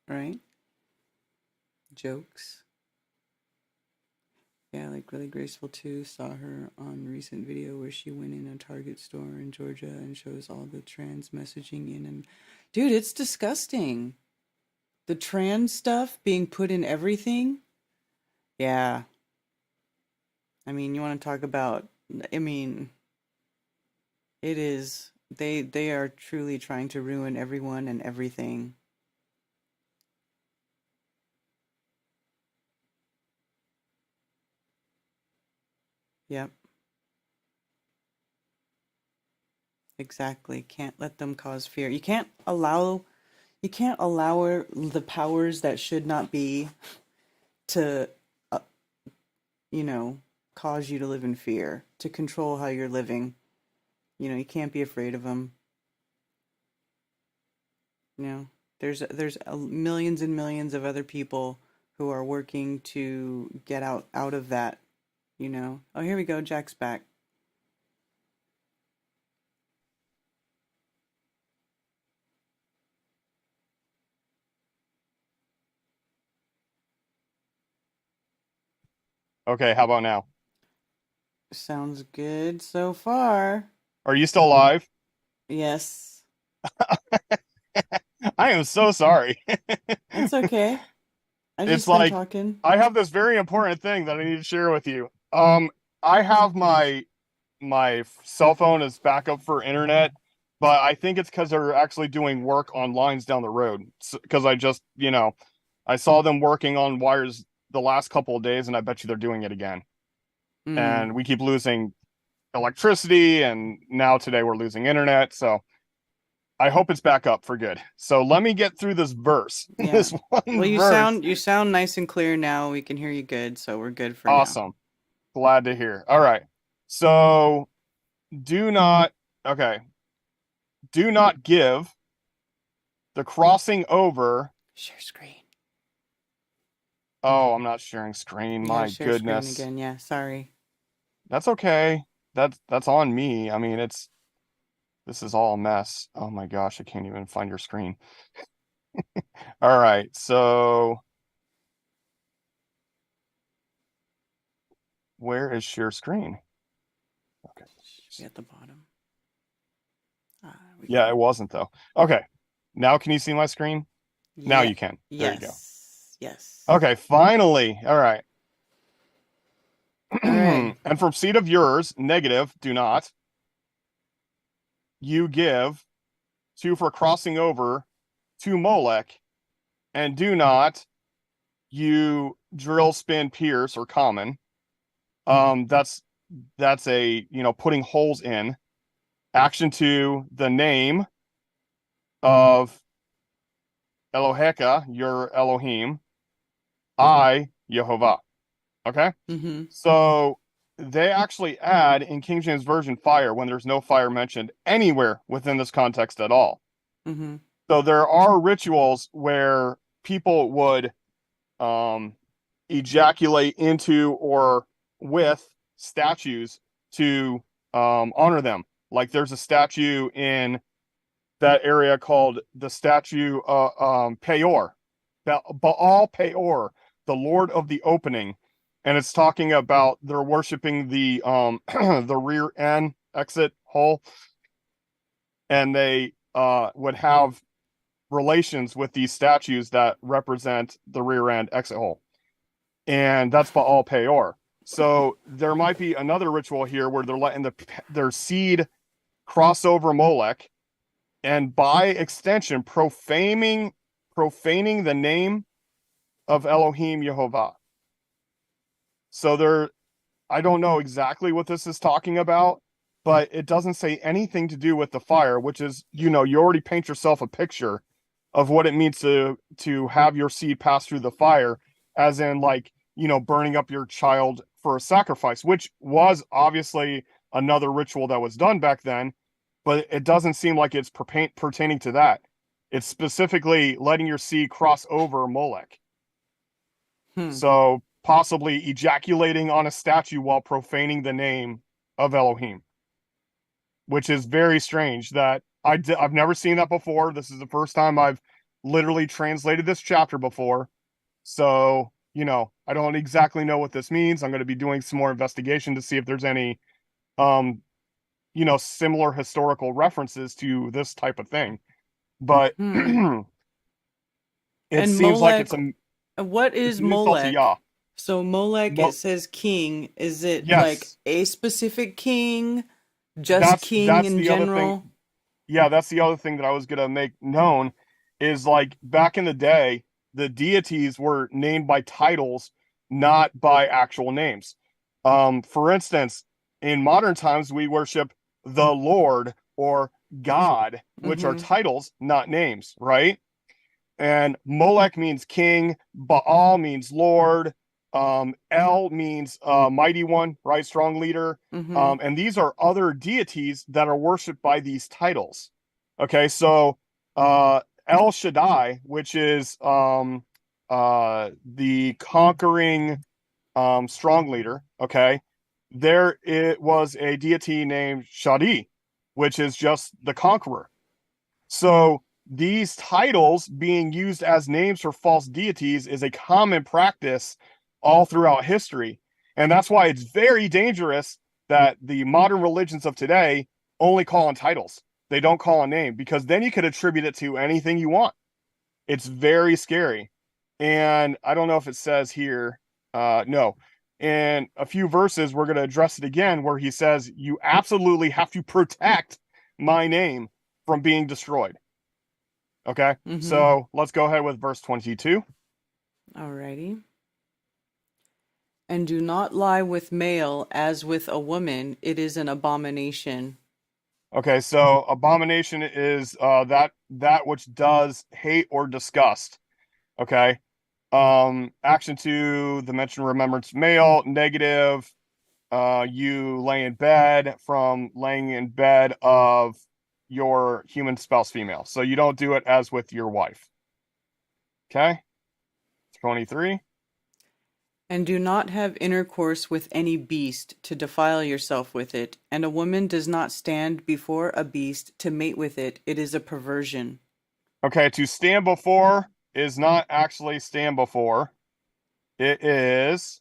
Right? Jokes. Yeah, like really graceful too. Saw her on recent video where she went in a Target store in Georgia and shows all the trans messaging in. And dude, it's disgusting. The trans stuff being put in everything. Yeah. I mean, you want to talk about, I mean, it is, they are truly trying to ruin everyone and everything. Yep. Exactly. Can't let them cause fear. You can't allow the powers that should not be to, uh, cause you to live in fear, to control how you're living. You can't be afraid of them. There's millions and millions of other people who are working to get out of that. Oh, here we go. Jack's back. Okay, how about now? Sounds good so far. Are you still live? Yes. I am so sorry. It's okay. I've It's just been like talking. I have this very important thing that I need to share with you. I have my cell phone as backup for internet, but I think it's because they're actually doing work on lines down the road. Because I just, I saw them working on wires the last couple of days, and I bet you they're doing it again. Mm. And we keep losing electricity, and now today we're losing internet. So I hope it's back up for good. So let me get through this verse. Yeah. This one Well, you verse. sound nice and clear now. We can hear you good, so we're good for now. Awesome. Glad to hear. All right. So do not, okay. Do not give the crossing over. Share screen. Oh, I'm not sharing screen. Yeah, My share screen goodness. again. Yeah, sorry. That's okay. That's on me. I mean, this is all a mess. Oh my gosh, I can't even find your screen. All right. So where is share screen? Okay. Should be at the bottom. We Yeah, go. it wasn't though. Okay. Now can you see my screen? Now Yeah. you can. There you go. Yes. Yes. Okay, finally. All right. All right. And from seed of yours, negative, do not. You give to for crossing over to Molech, and do not you drill, spin, pierce, or common. That's a putting holes in. Action to the name of Eloheka, your Elohim, I Yehovah. Okay, Mm-hmm. so they actually add in King James Version fire when there's no fire mentioned anywhere within this context at all. Mm-hmm. So there are rituals where people would ejaculate into or with statues to honor them. Like there's a statue in that area called the statue Peor, Baal Peor, the Lord of the Opening, and it's talking about they're worshiping the the rear end exit hole, and they would have relations with these statues that represent the rear end exit hole, and that's Baal Peor. So there might be another ritual here where they're letting their seed cross over Molech, and by extension profaning the name of Elohim Yehovah. So I don't know exactly what this is talking about, but it doesn't say anything to do with the fire, which is, you already paint yourself a picture of what it means to have your seed pass through the fire, as in like, burning up your child for a sacrifice, which was obviously another ritual that was done back then, but it doesn't seem like it's pertaining to that. It's specifically letting your seed cross over Molech. Hmm. So possibly ejaculating on a statue while profaning the name of Elohim, which is very strange that I've never seen that before. This is the first time I've literally translated this chapter before. So I don't exactly know what this means. I'm going to be doing some more investigation to see if there's any, similar historical references to this type of thing. But Hmm. it And seems like Molech, it's an what is insult to Yah. Molech? So Molech, it Mo- says king. Is it like yes, a specific king? Just that's king that's in the other thing. general? Yeah, that's the other thing that I was gonna make known is like back in the day, the deities were named by titles, not by actual names. For instance, in modern times, we worship the Lord or God, which are Mm-hmm. titles, not names, right? And Molech means king, Baal means Lord, El means mighty one, right? Strong leader. Mm-hmm. And these are other deities that are worshipped by these titles. Okay, so El Shaddai, which is the conquering strong leader, okay, there it was a deity named Shadi, which is just the conqueror. So these titles being used as names for false deities is a common practice all throughout history. And that's why it's very dangerous that the modern religions of today only call on titles. They don't call on name because then you could attribute it to anything you want. It's very scary. And I don't know if it says here, no. In a few verses, we're going to address it again where he says, you absolutely have to protect my name from being destroyed. Okay, Mm-hmm. so let's go ahead with verse 22. Alrighty. And do not lie with male as with a woman, it is an abomination. Okay, so abomination is that which does hate or disgust. Okay, action two, the mention remembrance male, negative. You lay in bed from laying in bed of your human spouse female. So you don't do it as with your wife. Okay, 23. And do not have intercourse with any beast to defile yourself with it. And a woman does not stand before a beast to mate with it. It is a perversion. Okay, to stand before is not actually stand before. It is.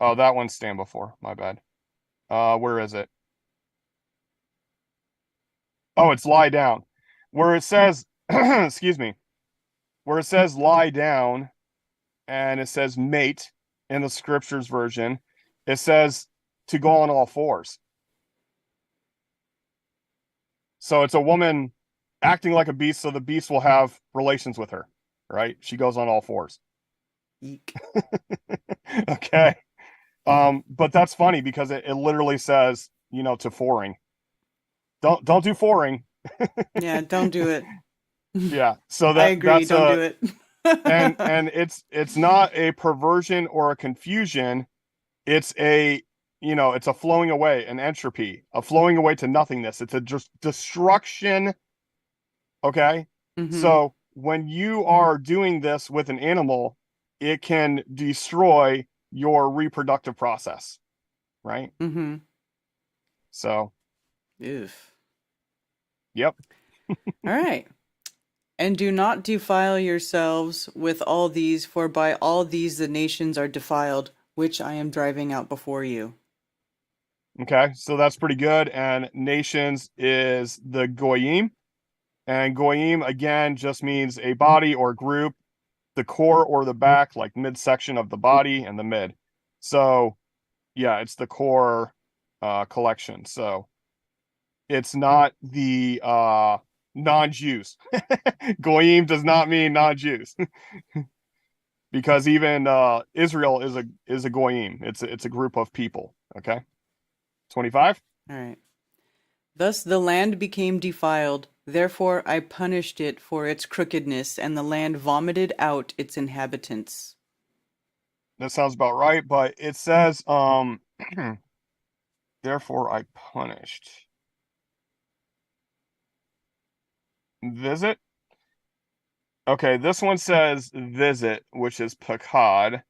Oh, that one's stand before. My bad. Where is it? Oh, it's lie down. Where it says, excuse me, where it says lie down and it says mate in the scriptures version, it says to go on all fours. So it's a woman acting like a beast, so the beast will have relations with her, right? She goes on all fours. Eek. Okay. But that's funny because it literally says, to foring. Don't do foring. Yeah, don't do it. Yeah. So I that agree, that's don't do it. and it's not a perversion or a confusion. It's it's a flowing away, an entropy, a flowing away to nothingness. It's a just destruction. Okay. Mm-hmm. So when you are doing this with an animal, it can destroy your reproductive process, right? Mm-hmm. So, Oof. yep. All right. And do not defile yourselves with all these, for by all these the nations are defiled, which I am driving out before you. Okay. So that's pretty good. And nations is the goyim. And goyim, again, just means a body or group, the core or the back, like midsection of the body and the mid. So, yeah, it's the core collection. So it's not the non-Jews. Goyim does not mean non-Jews because even Israel is a goyim. It's a group of people. Okay, 25. All right. Thus the land became defiled, therefore I punished it for its crookedness, and the land vomited out its inhabitants. That sounds about right, but it says therefore I punished. Visit. Okay, this one says visit, which is pakad.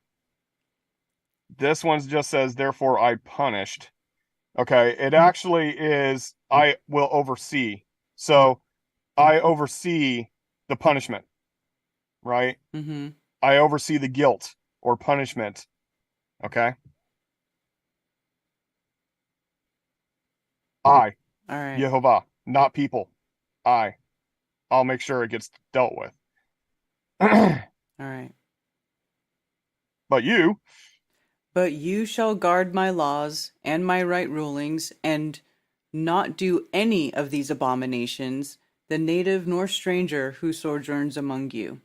This one just says therefore I punished. Okay, it actually is I will oversee. So I oversee the punishment, right? Mm-hmm. I oversee the guilt or punishment. Okay. I, All right. Yehovah, not people. I'll make sure it gets dealt with. All right. But you, But you shall guard my laws and my right rulings, and not do any of these abominations, the native nor stranger who sojourns among you.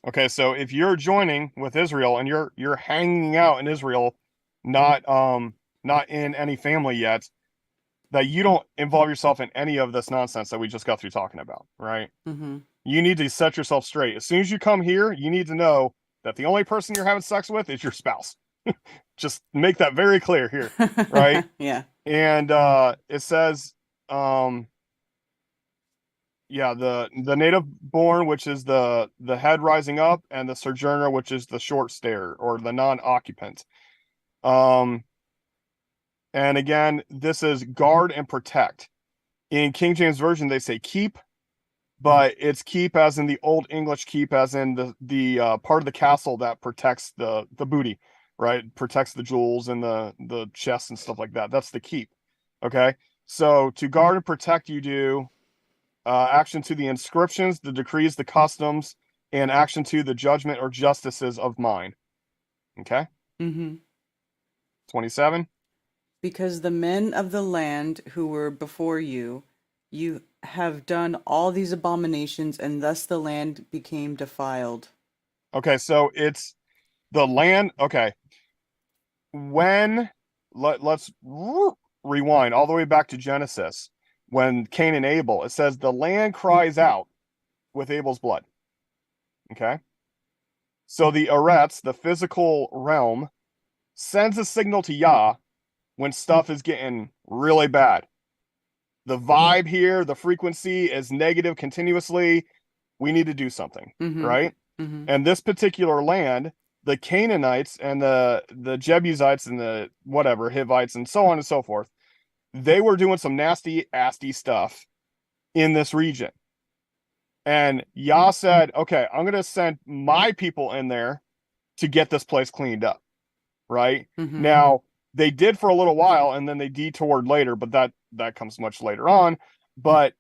okay, so if you're joining with Israel and you're hanging out in Israel, not in any family yet, that you don't involve yourself in any of this nonsense that we just got through talking about, right? Mm-hmm. You need to set yourself straight. As soon as you come here, you need to know that the only person you're having sex with is your spouse. Just make that very clear here, right? Yeah. And it says, um, yeah, the native born, which is the head rising up, and the sojourner, which is the short stare or the non-occupant. Um, and again, this is guard and protect. In King James Version, they say keep, but it's keep as in the Old English keep, as in the part of the castle that protects the booty, right? Protects the jewels and the chests and stuff like that. That's the keep. Okay, so to guard and protect, you do action to the inscriptions, the decrees, the customs, and action to the judgment or justices of mine. Okay, Mm-hmm. 27. Because the men of the land who were before you, you have done all these abominations, and thus the land became defiled. Okay, so it's the land. Okay, when let's rewind all the way back to Genesis, when Cain and Abel, it says the land cries out with Abel's blood. Okay, so the Eretz, the physical realm, sends a signal to Yah when stuff is getting really bad. The vibe here, the frequency is negative continuously. We need to do something, Mm-hmm. right? Mm-hmm. And this particular land, the Canaanites and the Jebusites and the whatever Hivites and so on and so forth, they were doing some nasty, asty stuff in this region. And Yah said, okay, I'm going to send my people in there to get this place cleaned up, right? Mm-hmm. Now, they did for a little while and then they detoured later, but that comes much later on. But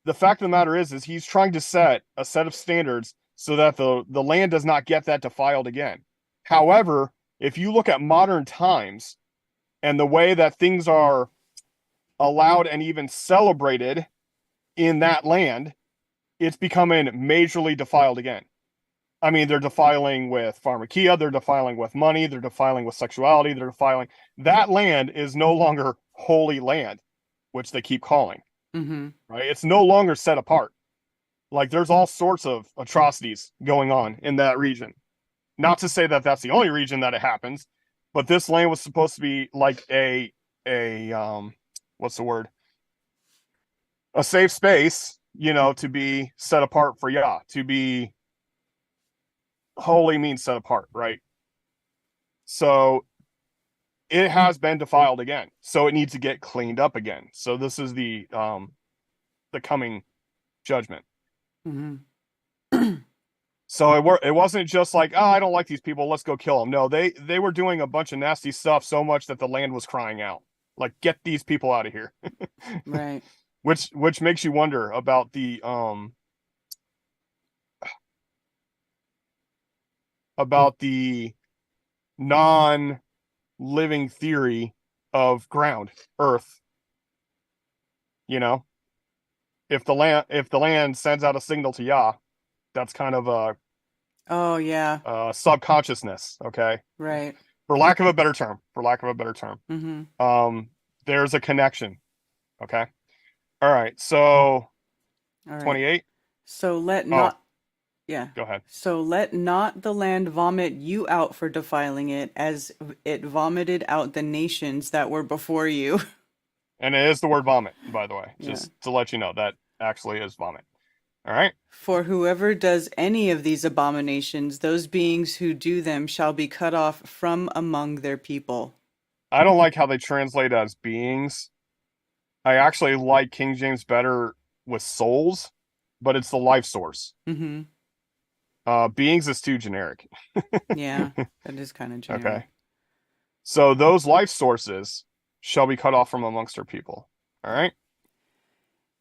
the fact of the matter is he's trying to set a set of standards so that the land does not get that defiled again. However, if you look at modern times and the way that things are allowed and even celebrated in that land, it's becoming majorly defiled again. I mean, they're defiling with pharmakia, they're defiling with money, they're defiling with sexuality, they're defiling. That land is no longer holy land, which they keep calling, Mm-hmm. right? It's no longer set apart. Like there's all sorts of atrocities going on in that region. Not to say that that's the only region that it happens, but this land was supposed to be like a what's the word? A safe space, to be set apart for Yah, to be holy means set apart, right? So it has been defiled again. So it needs to get cleaned up again. So this is the coming judgment. Mm-hmm. So it wasn't just like, oh, I don't like these people, let's go kill them. No, they were doing a bunch of nasty stuff so much that the land was crying out, like, get these people out of here. Right. Which makes you wonder about the non-living theory of ground, earth. If the land sends out a signal to Yah, that's kind of Oh, yeah. a subconsciousness, okay? Right. For lack of a better term. Mm-hmm. There's a connection, okay? All right, so All right. 28. So let Oh, not, yeah. go ahead. So let not the land vomit you out for defiling it, as it vomited out the nations that were before you. And it is the word vomit, by the way, Yeah. just to let you know that actually is vomit. All right. For whoever does any of these abominations, those beings who do them shall be cut off from among their people. I don't like how they translate as beings. I actually like King James better with souls, but it's the life source. Mm-hmm. Beings is too generic. Yeah, that is kind of generic. Okay. So those life sources shall be cut off from amongst her people. All right.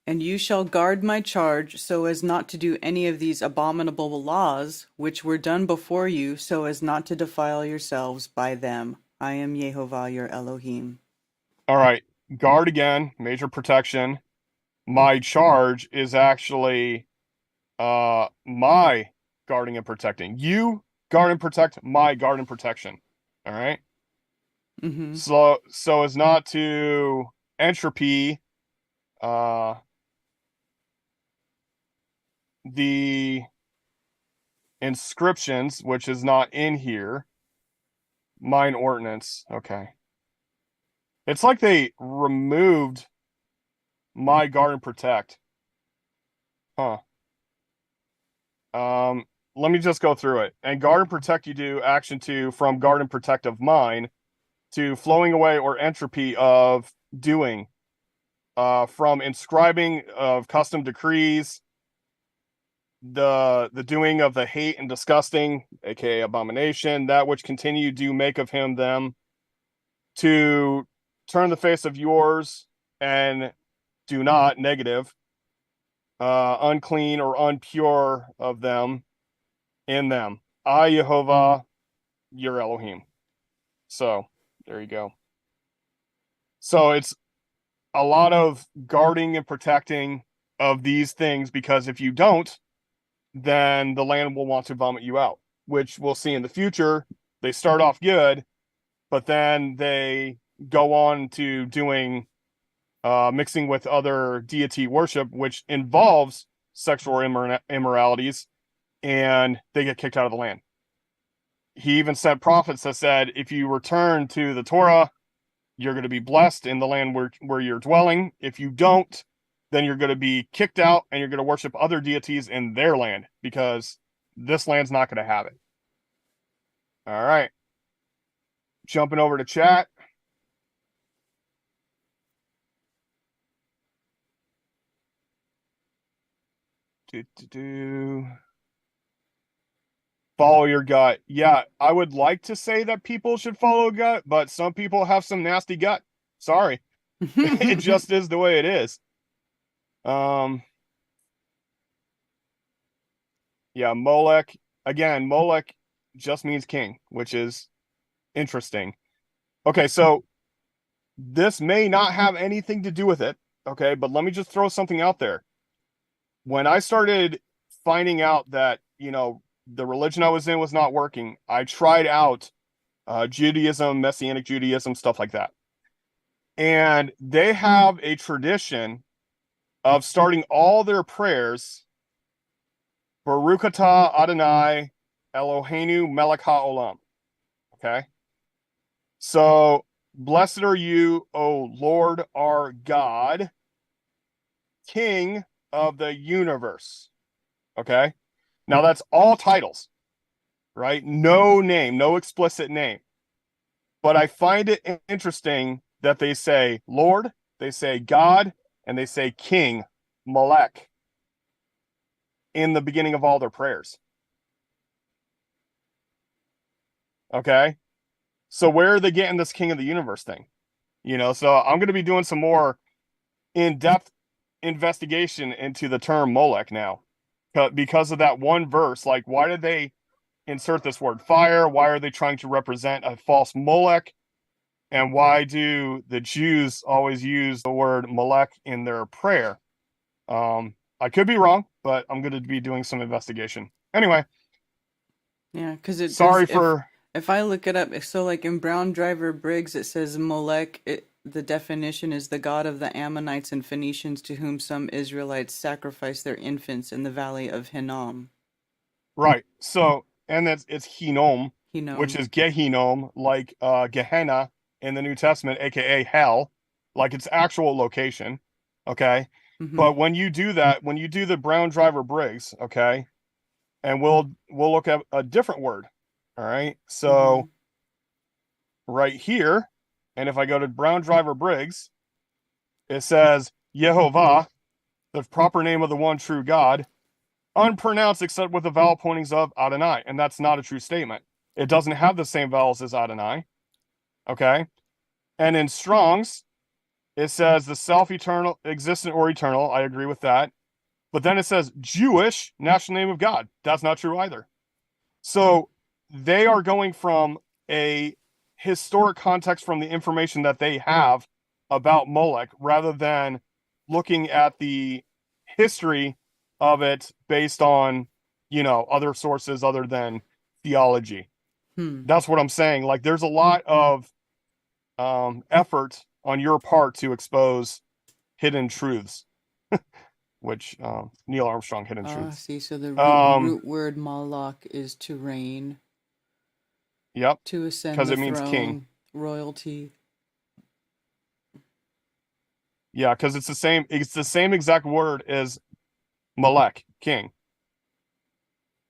And you shall guard my charge so as not to do any of these abominable laws which were done before you, so as not to defile yourselves by them. I am Yehovah your Elohim. All right. Guard again, major protection. My charge is actually my guarding and protecting. You guard and protect my guard and protection. All right. Mm-hmm. So as not to entropy the inscriptions, which is not in here. Mine ordinance. Okay. It's like they removed my guard and protect. Huh. Let me just go through it. And guard and protect, you do action 2 from guard and protect of mine to flowing away or entropy of doing, from inscribing of custom decrees, the doing of the hate and disgusting, aka abomination, that which continue do make of him them, to turn the face of yours and do not negative, unclean or unpure of them in them. I, Yehovah, your Elohim. So there you go. So it's a lot of guarding and protecting of these things, because if you don't, then the land will want to vomit you out, which we'll see in the future. They start off good, but then they go on to doing mixing with other deity worship, which involves sexual immoralities, and they get kicked out of the land. He even sent prophets that said, if you return to the Torah, you're going to be blessed in the land where you're dwelling. If you don't, then you're going to be kicked out and you're going to worship other deities in their land, because this land's not going to have it. All right. Jumping over to chat. Follow your gut. Yeah, I would like to say that people should follow gut, but some people have some nasty gut. Sorry. It just is the way it is. Yeah, Molech. Again, Molech just means king, which is interesting. Okay, so this may not have anything to do with it, okay, but let me just throw something out there. When I started finding out that, the religion I was in was not working, I tried out Judaism, Messianic Judaism, stuff like that. And they have a tradition of starting all their prayers, Baruch atah Adonai Eloheinu melech haolam. Okay? So, blessed are you, O Lord our God, King of the universe. Okay? Now that's all titles, right? No name, no explicit name. But I find it interesting that they say Lord, they say God, and they say King, Melech, in the beginning of all their prayers. Okay? So where are they getting this King of the universe thing? So I'm going to be doing some more in-depth investigation into the term Molech now, because of that one verse. Like, why did they insert this word fire? Why are they trying to represent a false Molech? And why do the Jews always use the word Molech in their prayer? I could be wrong, but I'm going to be doing some investigation. Anyway. Yeah, because it sorry does, for... If I look it up, so like in Brown Driver Briggs, it says Molech, the definition is the god of the Ammonites and Phoenicians to whom some Israelites sacrificed their infants in the valley of Hinnom. Right. So, and it's Hinnom, Hinnom, which is Gehinnom, like Gehenna in the New Testament, aka hell, like its actual location. Okay. Mm-hmm. But when you do that, when you do the Brown Driver Briggs, okay, and we'll look at a different word. All right. So right here, and if I go to Brown Driver Briggs, it says Yehovah, the proper name of the one true God, unpronounced except with the vowel pointings of Adonai, and that's not a true statement. It doesn't have the same vowels as Adonai. Okay, and in Strong's, it says the self-eternal, existent or eternal. I agree with that. But then it says Jewish national name of God. That's not true either. So they are going from a historic context from the information that they have about Molech rather than looking at the history of it based on, other sources other than theology. That's what I'm saying. Like, there's a lot of effort on your part to expose hidden truths, which Neil Armstrong, hidden truths. See, so the root word Malak is to reign. Yep. To ascend because the it means throne, king. royalty. Yeah, because it's the same exact word as Malek, king.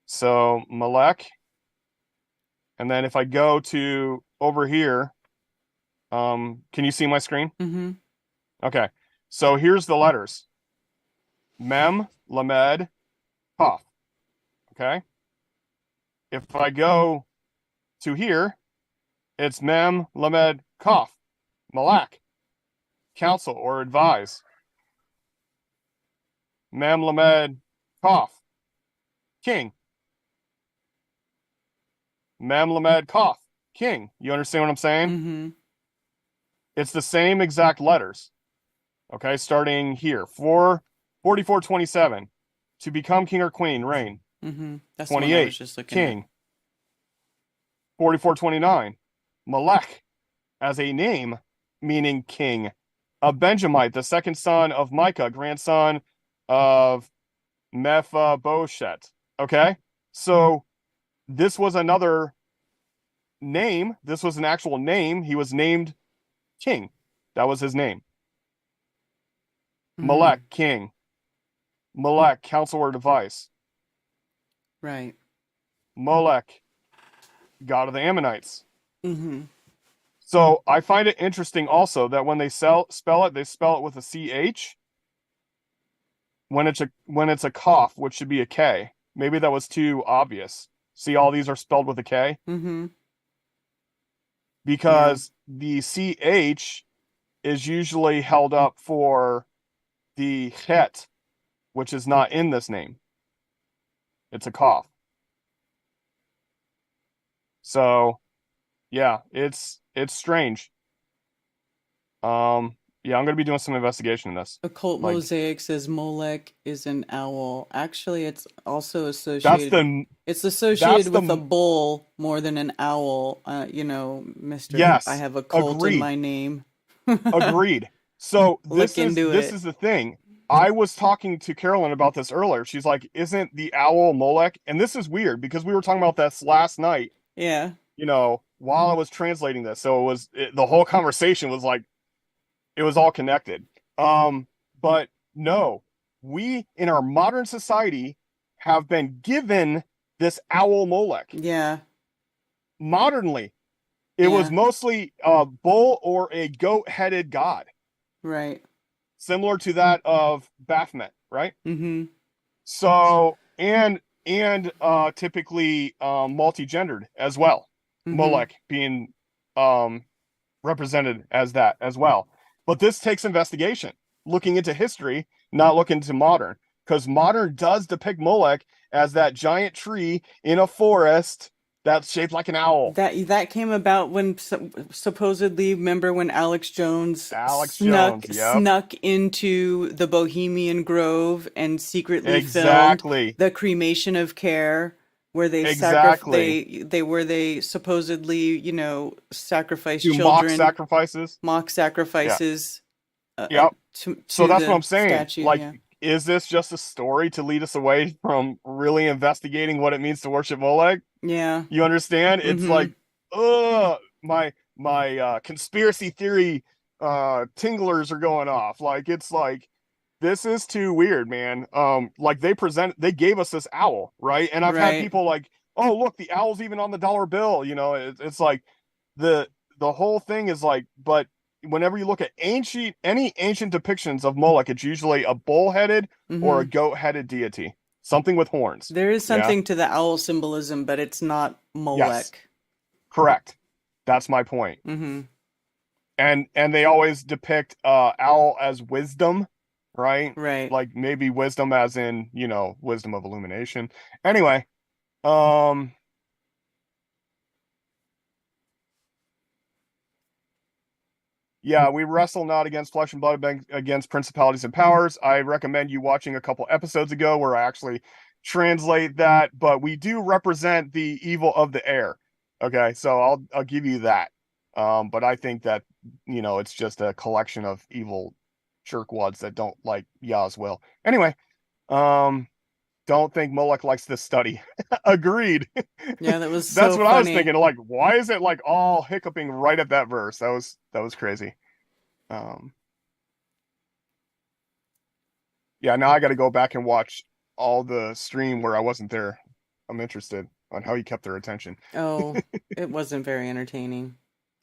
So Malek, and then if I go to over here, can you see my screen? Mm-hmm. Okay, so here's the letters: Mem, Lamed, Kaf. Okay, if I go to here, it's Mem, Lamed, Kaf, Malak, counsel or advise. Mem, Lamed, Kaf, king. Mem, Lamed, Kaf, king. You understand what I'm saying? Mm-hmm. It's the same exact letters. Okay, starting here. 4427. To become king or queen, reign. Mm-hmm. That's the one I was 28. just looking King. 4429. Melech, as a name, meaning king. A Benjamite, the second son of Micah, grandson of Mephibosheth. Okay? So this was another name. This was an actual name. He was named king. That was his name. at. Melech, king. Melech, counsel or device. Right. Molech, god of the Ammonites. Mm-hmm. So I find it interesting also that when they spell it, they spell it with a CH. When it's a cough, which should be a K. Maybe that was too obvious. See, all these are spelled with a K. Mm-hmm. Because the CH is usually held up for the het, which is not in this name. It's a cough. So, yeah, it's strange. Yeah, I'm gonna be doing some investigation in this. Occult Like, Mosaic says Molech is an owl. Actually, it's also associated. It's associated with a bull more than an owl. Mister. Yes, I have a cult in my name. Agreed. So Look into this it. is the thing. I was talking to Carolyn about this earlier. She's like, "Isn't the owl Molech?" And this is weird because we were talking about this last night. Yeah. While I was translating this, so the whole conversation was like, it was all connected. But no, we in our modern society have been given this owl Molech. Yeah. Modernly, it was mostly a bull or a goat-headed god. Right. Similar to that of Baphomet, right? Mm-hmm. So, and typically multi-gendered as well. Mm-hmm. Molech being represented as that as well. But this takes investigation, looking into history, not looking into modern, because modern does depict Molech as that giant tree in a forest that's shaped like an owl. That came about when supposedly, remember when Alex Jones snuck into the Bohemian Grove and secretly filmed the cremation of Care, where they they supposedly sacrifice children, mock sacrifices. Yep. So that's what I'm saying. Statue, is this just a story to lead us away from really investigating what it means to worship Molech? Yeah. You understand? It's like, my conspiracy theory tinglers are going off. Like, it's like, this is too weird, man. Like they gave us this owl, right? And I've had people like, oh, look, the owl's even on the dollar bill. It's like the whole thing is like, but whenever you look at any ancient depictions of Molech, it's usually a bull-headed or a goat-headed deity. something with horns. There is Yeah. something to the owl symbolism, but it's not Yes. Molech. Correct. That's my point. Mm-hmm. And they always depict owl as wisdom, right? Right. Like maybe wisdom as in, wisdom of illumination. Anyway, um yeah, we wrestle not against flesh and blood, but against principalities and powers. I recommend you watching a couple episodes ago where I actually translate that, but we do represent the evil of the air. Okay, so I'll give you that. But I think that, it's just a collection of evil jerkwads that don't like Yah's will. Anyway, don't think Moloch likes this study. Agreed. Yeah, that was That's so what I was funny. thinking. Like, why is it like all hiccuping right at that verse? That was crazy. Yeah, now I got to go back and watch all the stream where I wasn't there. I'm interested on how he kept their attention. Oh, it wasn't very entertaining.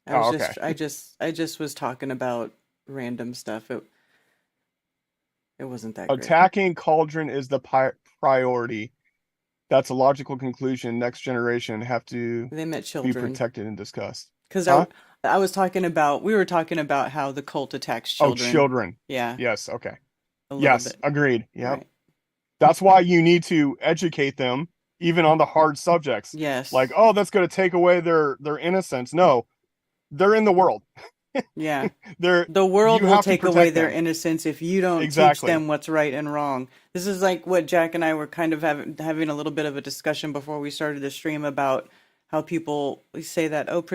Oh, okay. I just was talking about random stuff. It wasn't that great. Attacking Cauldron is the priority. That's a logical conclusion. Next generation have to They met be children. protected and discussed. Because Huh? we were talking about how the cult attacks children. Oh, children. Yeah. Yes. Okay. A little Yes. bit. Agreed. Yeah. Right. That's why you need to educate them, even on the hard subjects. Yes. Like, oh, that's going to take away their innocence. No, they're in the world. Yeah. The world you will have to take away protect their them. innocence if you don't teach Exactly. them what's right and wrong. This is like what Jack and I were kind of having a little bit of a discussion before we started the stream about how people say that, oh,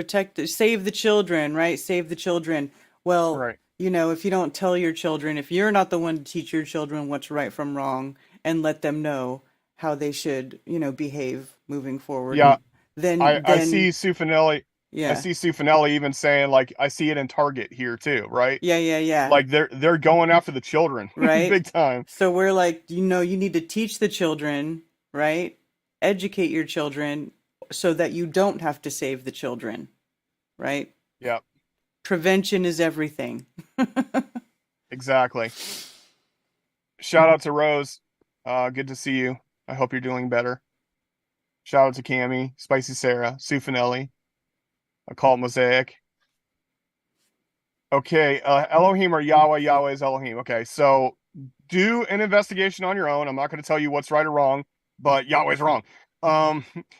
save the children, right? Save the children. Well, Right. if you don't tell your children, if you're not the one to teach your children what's right from wrong and let them know how they should, behave moving forward. Yeah. Then I see Sufanelli. Yeah. I see Sufanelli even saying, like, I see it in Target here too, right? Yeah. Like they're going after the children, Right. big time. So we're like, you need to teach the children, right? Educate your children so that you don't have to save the children, right? Yeah. Prevention is everything. Exactly. Shout out to Rose. Good to see you. I hope you're doing better. Shout out to Cami, Spicy Sarah, Sufanelli, Occult Mosaic. Okay, Elohim or Yahweh, Yahweh is Elohim. Okay, so do an investigation on your own. I'm not going to tell you what's right or wrong, but Yahweh's wrong.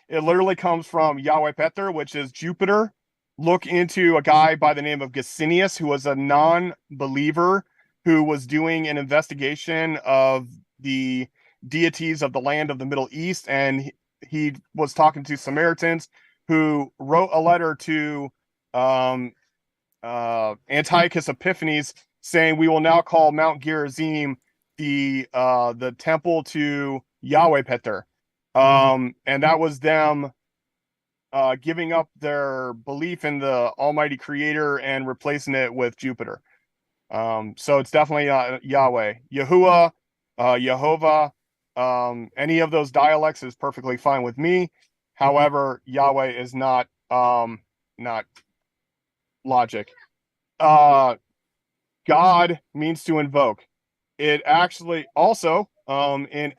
It literally comes from Yahweh Peter, which is Jupiter. Look into a guy by the name of Gesenius, who was a non-believer who was doing an investigation of the deities of the land of the Middle East, and he was talking to Samaritans who wrote a letter to Antiochus Epiphanes saying, we will now call Mount Gerizim the temple to Yahweh Peter. And that was them giving up their belief in the Almighty Creator and replacing it with Jupiter. So it's definitely Yahweh. Yahuwah, Jehovah, any of those dialects is perfectly fine with me. However, Yahweh is not logic. God means to invoke. It actually also in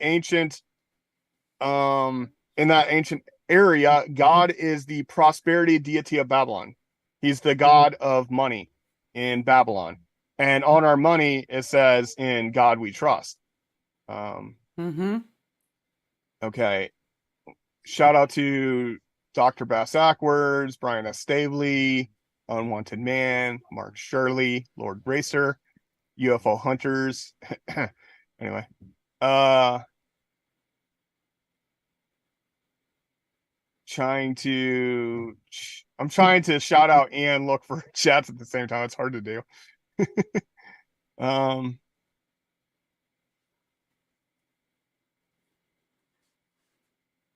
that ancient area, God is the prosperity deity of Babylon. He's the god of money in Babylon. And on our money, it says, in God we trust. Okay. Shout out to Dr. Bass Ackwards, Brian S. Stavely, Unwanted Man, Mark Shirley, Lord Racer, UFO Hunters. Anyway. I'm trying to shout out and look for chats at the same time. It's hard to do.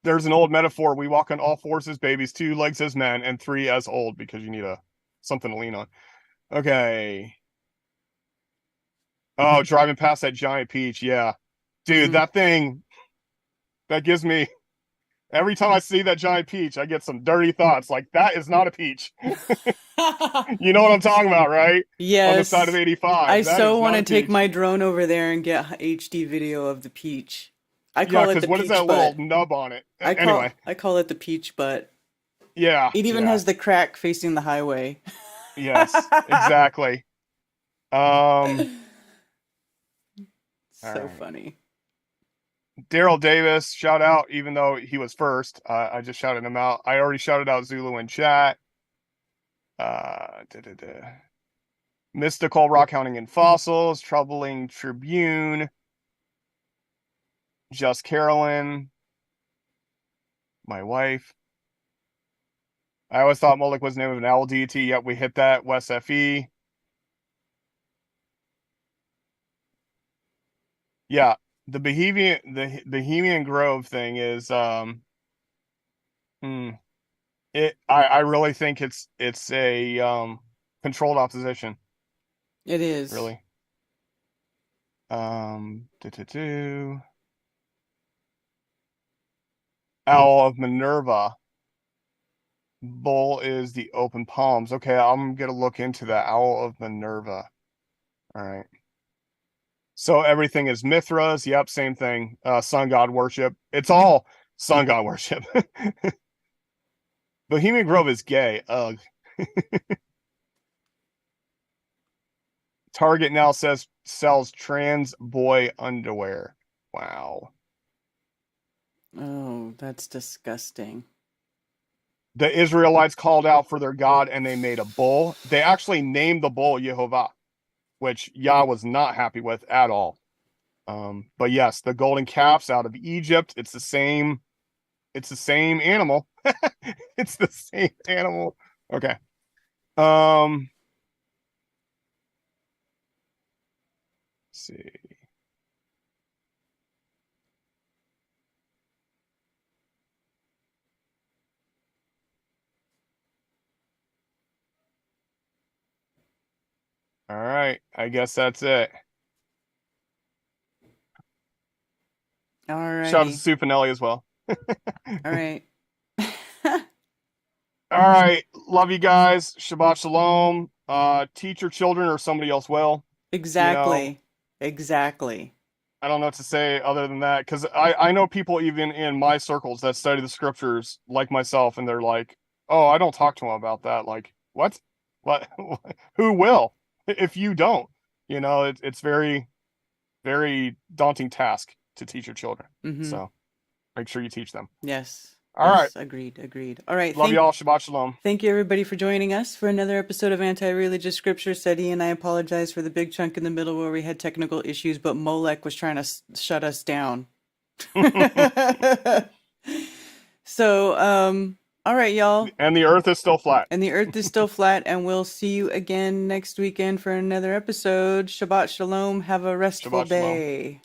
There's an old metaphor. We walk on all fours as babies, 2 legs as men, and 3 as old, because you need something to lean on. Okay. Oh, driving past that giant peach. Yeah. Dude, that thing, that gives me, every time I see that giant peach, I get some dirty thoughts. Like, that is not a peach. You know what I'm talking about, right? Yes. On the side of 85. I so want to take my drone over there and get HD video of the peach. I Yeah, call it because the what is peach that butt. little nub on it? I Anyway, call it the peach butt. yeah, It even yeah, has the crack facing the highway. yes, exactly. All So right. funny. Daryl Davis, shout out, even though he was first. I just shouted him out. I already shouted out Zulu in chat. Mystical Rock Hounding and Fossils, Troubling Tribune, Just Carolyn, my wife. I always thought Moloch was the name of an owl deity, yet we hit that. Wes FE. Yeah, the Bohemian Grove thing is I really think it's a controlled opposition, It is. really. Do. Owl of Minerva. Bull is the open palms. Okay, I'm gonna look into that. Owl of Minerva. All right. So everything is Mithras. Yep, same thing. Sun god worship. It's all sun god worship. Bohemian Grove is gay. Ugh. Target now sells trans boy underwear. Wow. Oh, that's disgusting. The Israelites called out for their God and they made a bull. They actually named the bull Yehovah, which Yah was not happy with at all. But yes, the golden calves out of Egypt. It's the same animal. It's the same animal. Okay. Let's see. All right. I guess that's it. All Shout out to righty. Supanelli as well. All right. All right. Love you guys. Shabbat shalom. Teach your children or somebody else will. Exactly. Exactly. I don't know what to say other than that, because I know people even in my circles that study the scriptures like myself, and they're like, oh, I don't talk to them about that. Like, what? What? Who will if you don't? It's very, very daunting task to teach your children. Mm-hmm. So make sure you teach them. Yes. All right. Agreed. All right. Love you all. Shabbat shalom. Thank you, everybody, for joining us for another episode of Anti-Religious Scripture Study. And I apologize for the big chunk in the middle where we had technical issues, but Molech was trying to shut us down. So, all right, y'all. And the earth is still flat. And we'll see you again next weekend for another episode. Shabbat shalom. Have a restful Shabbat shalom. day.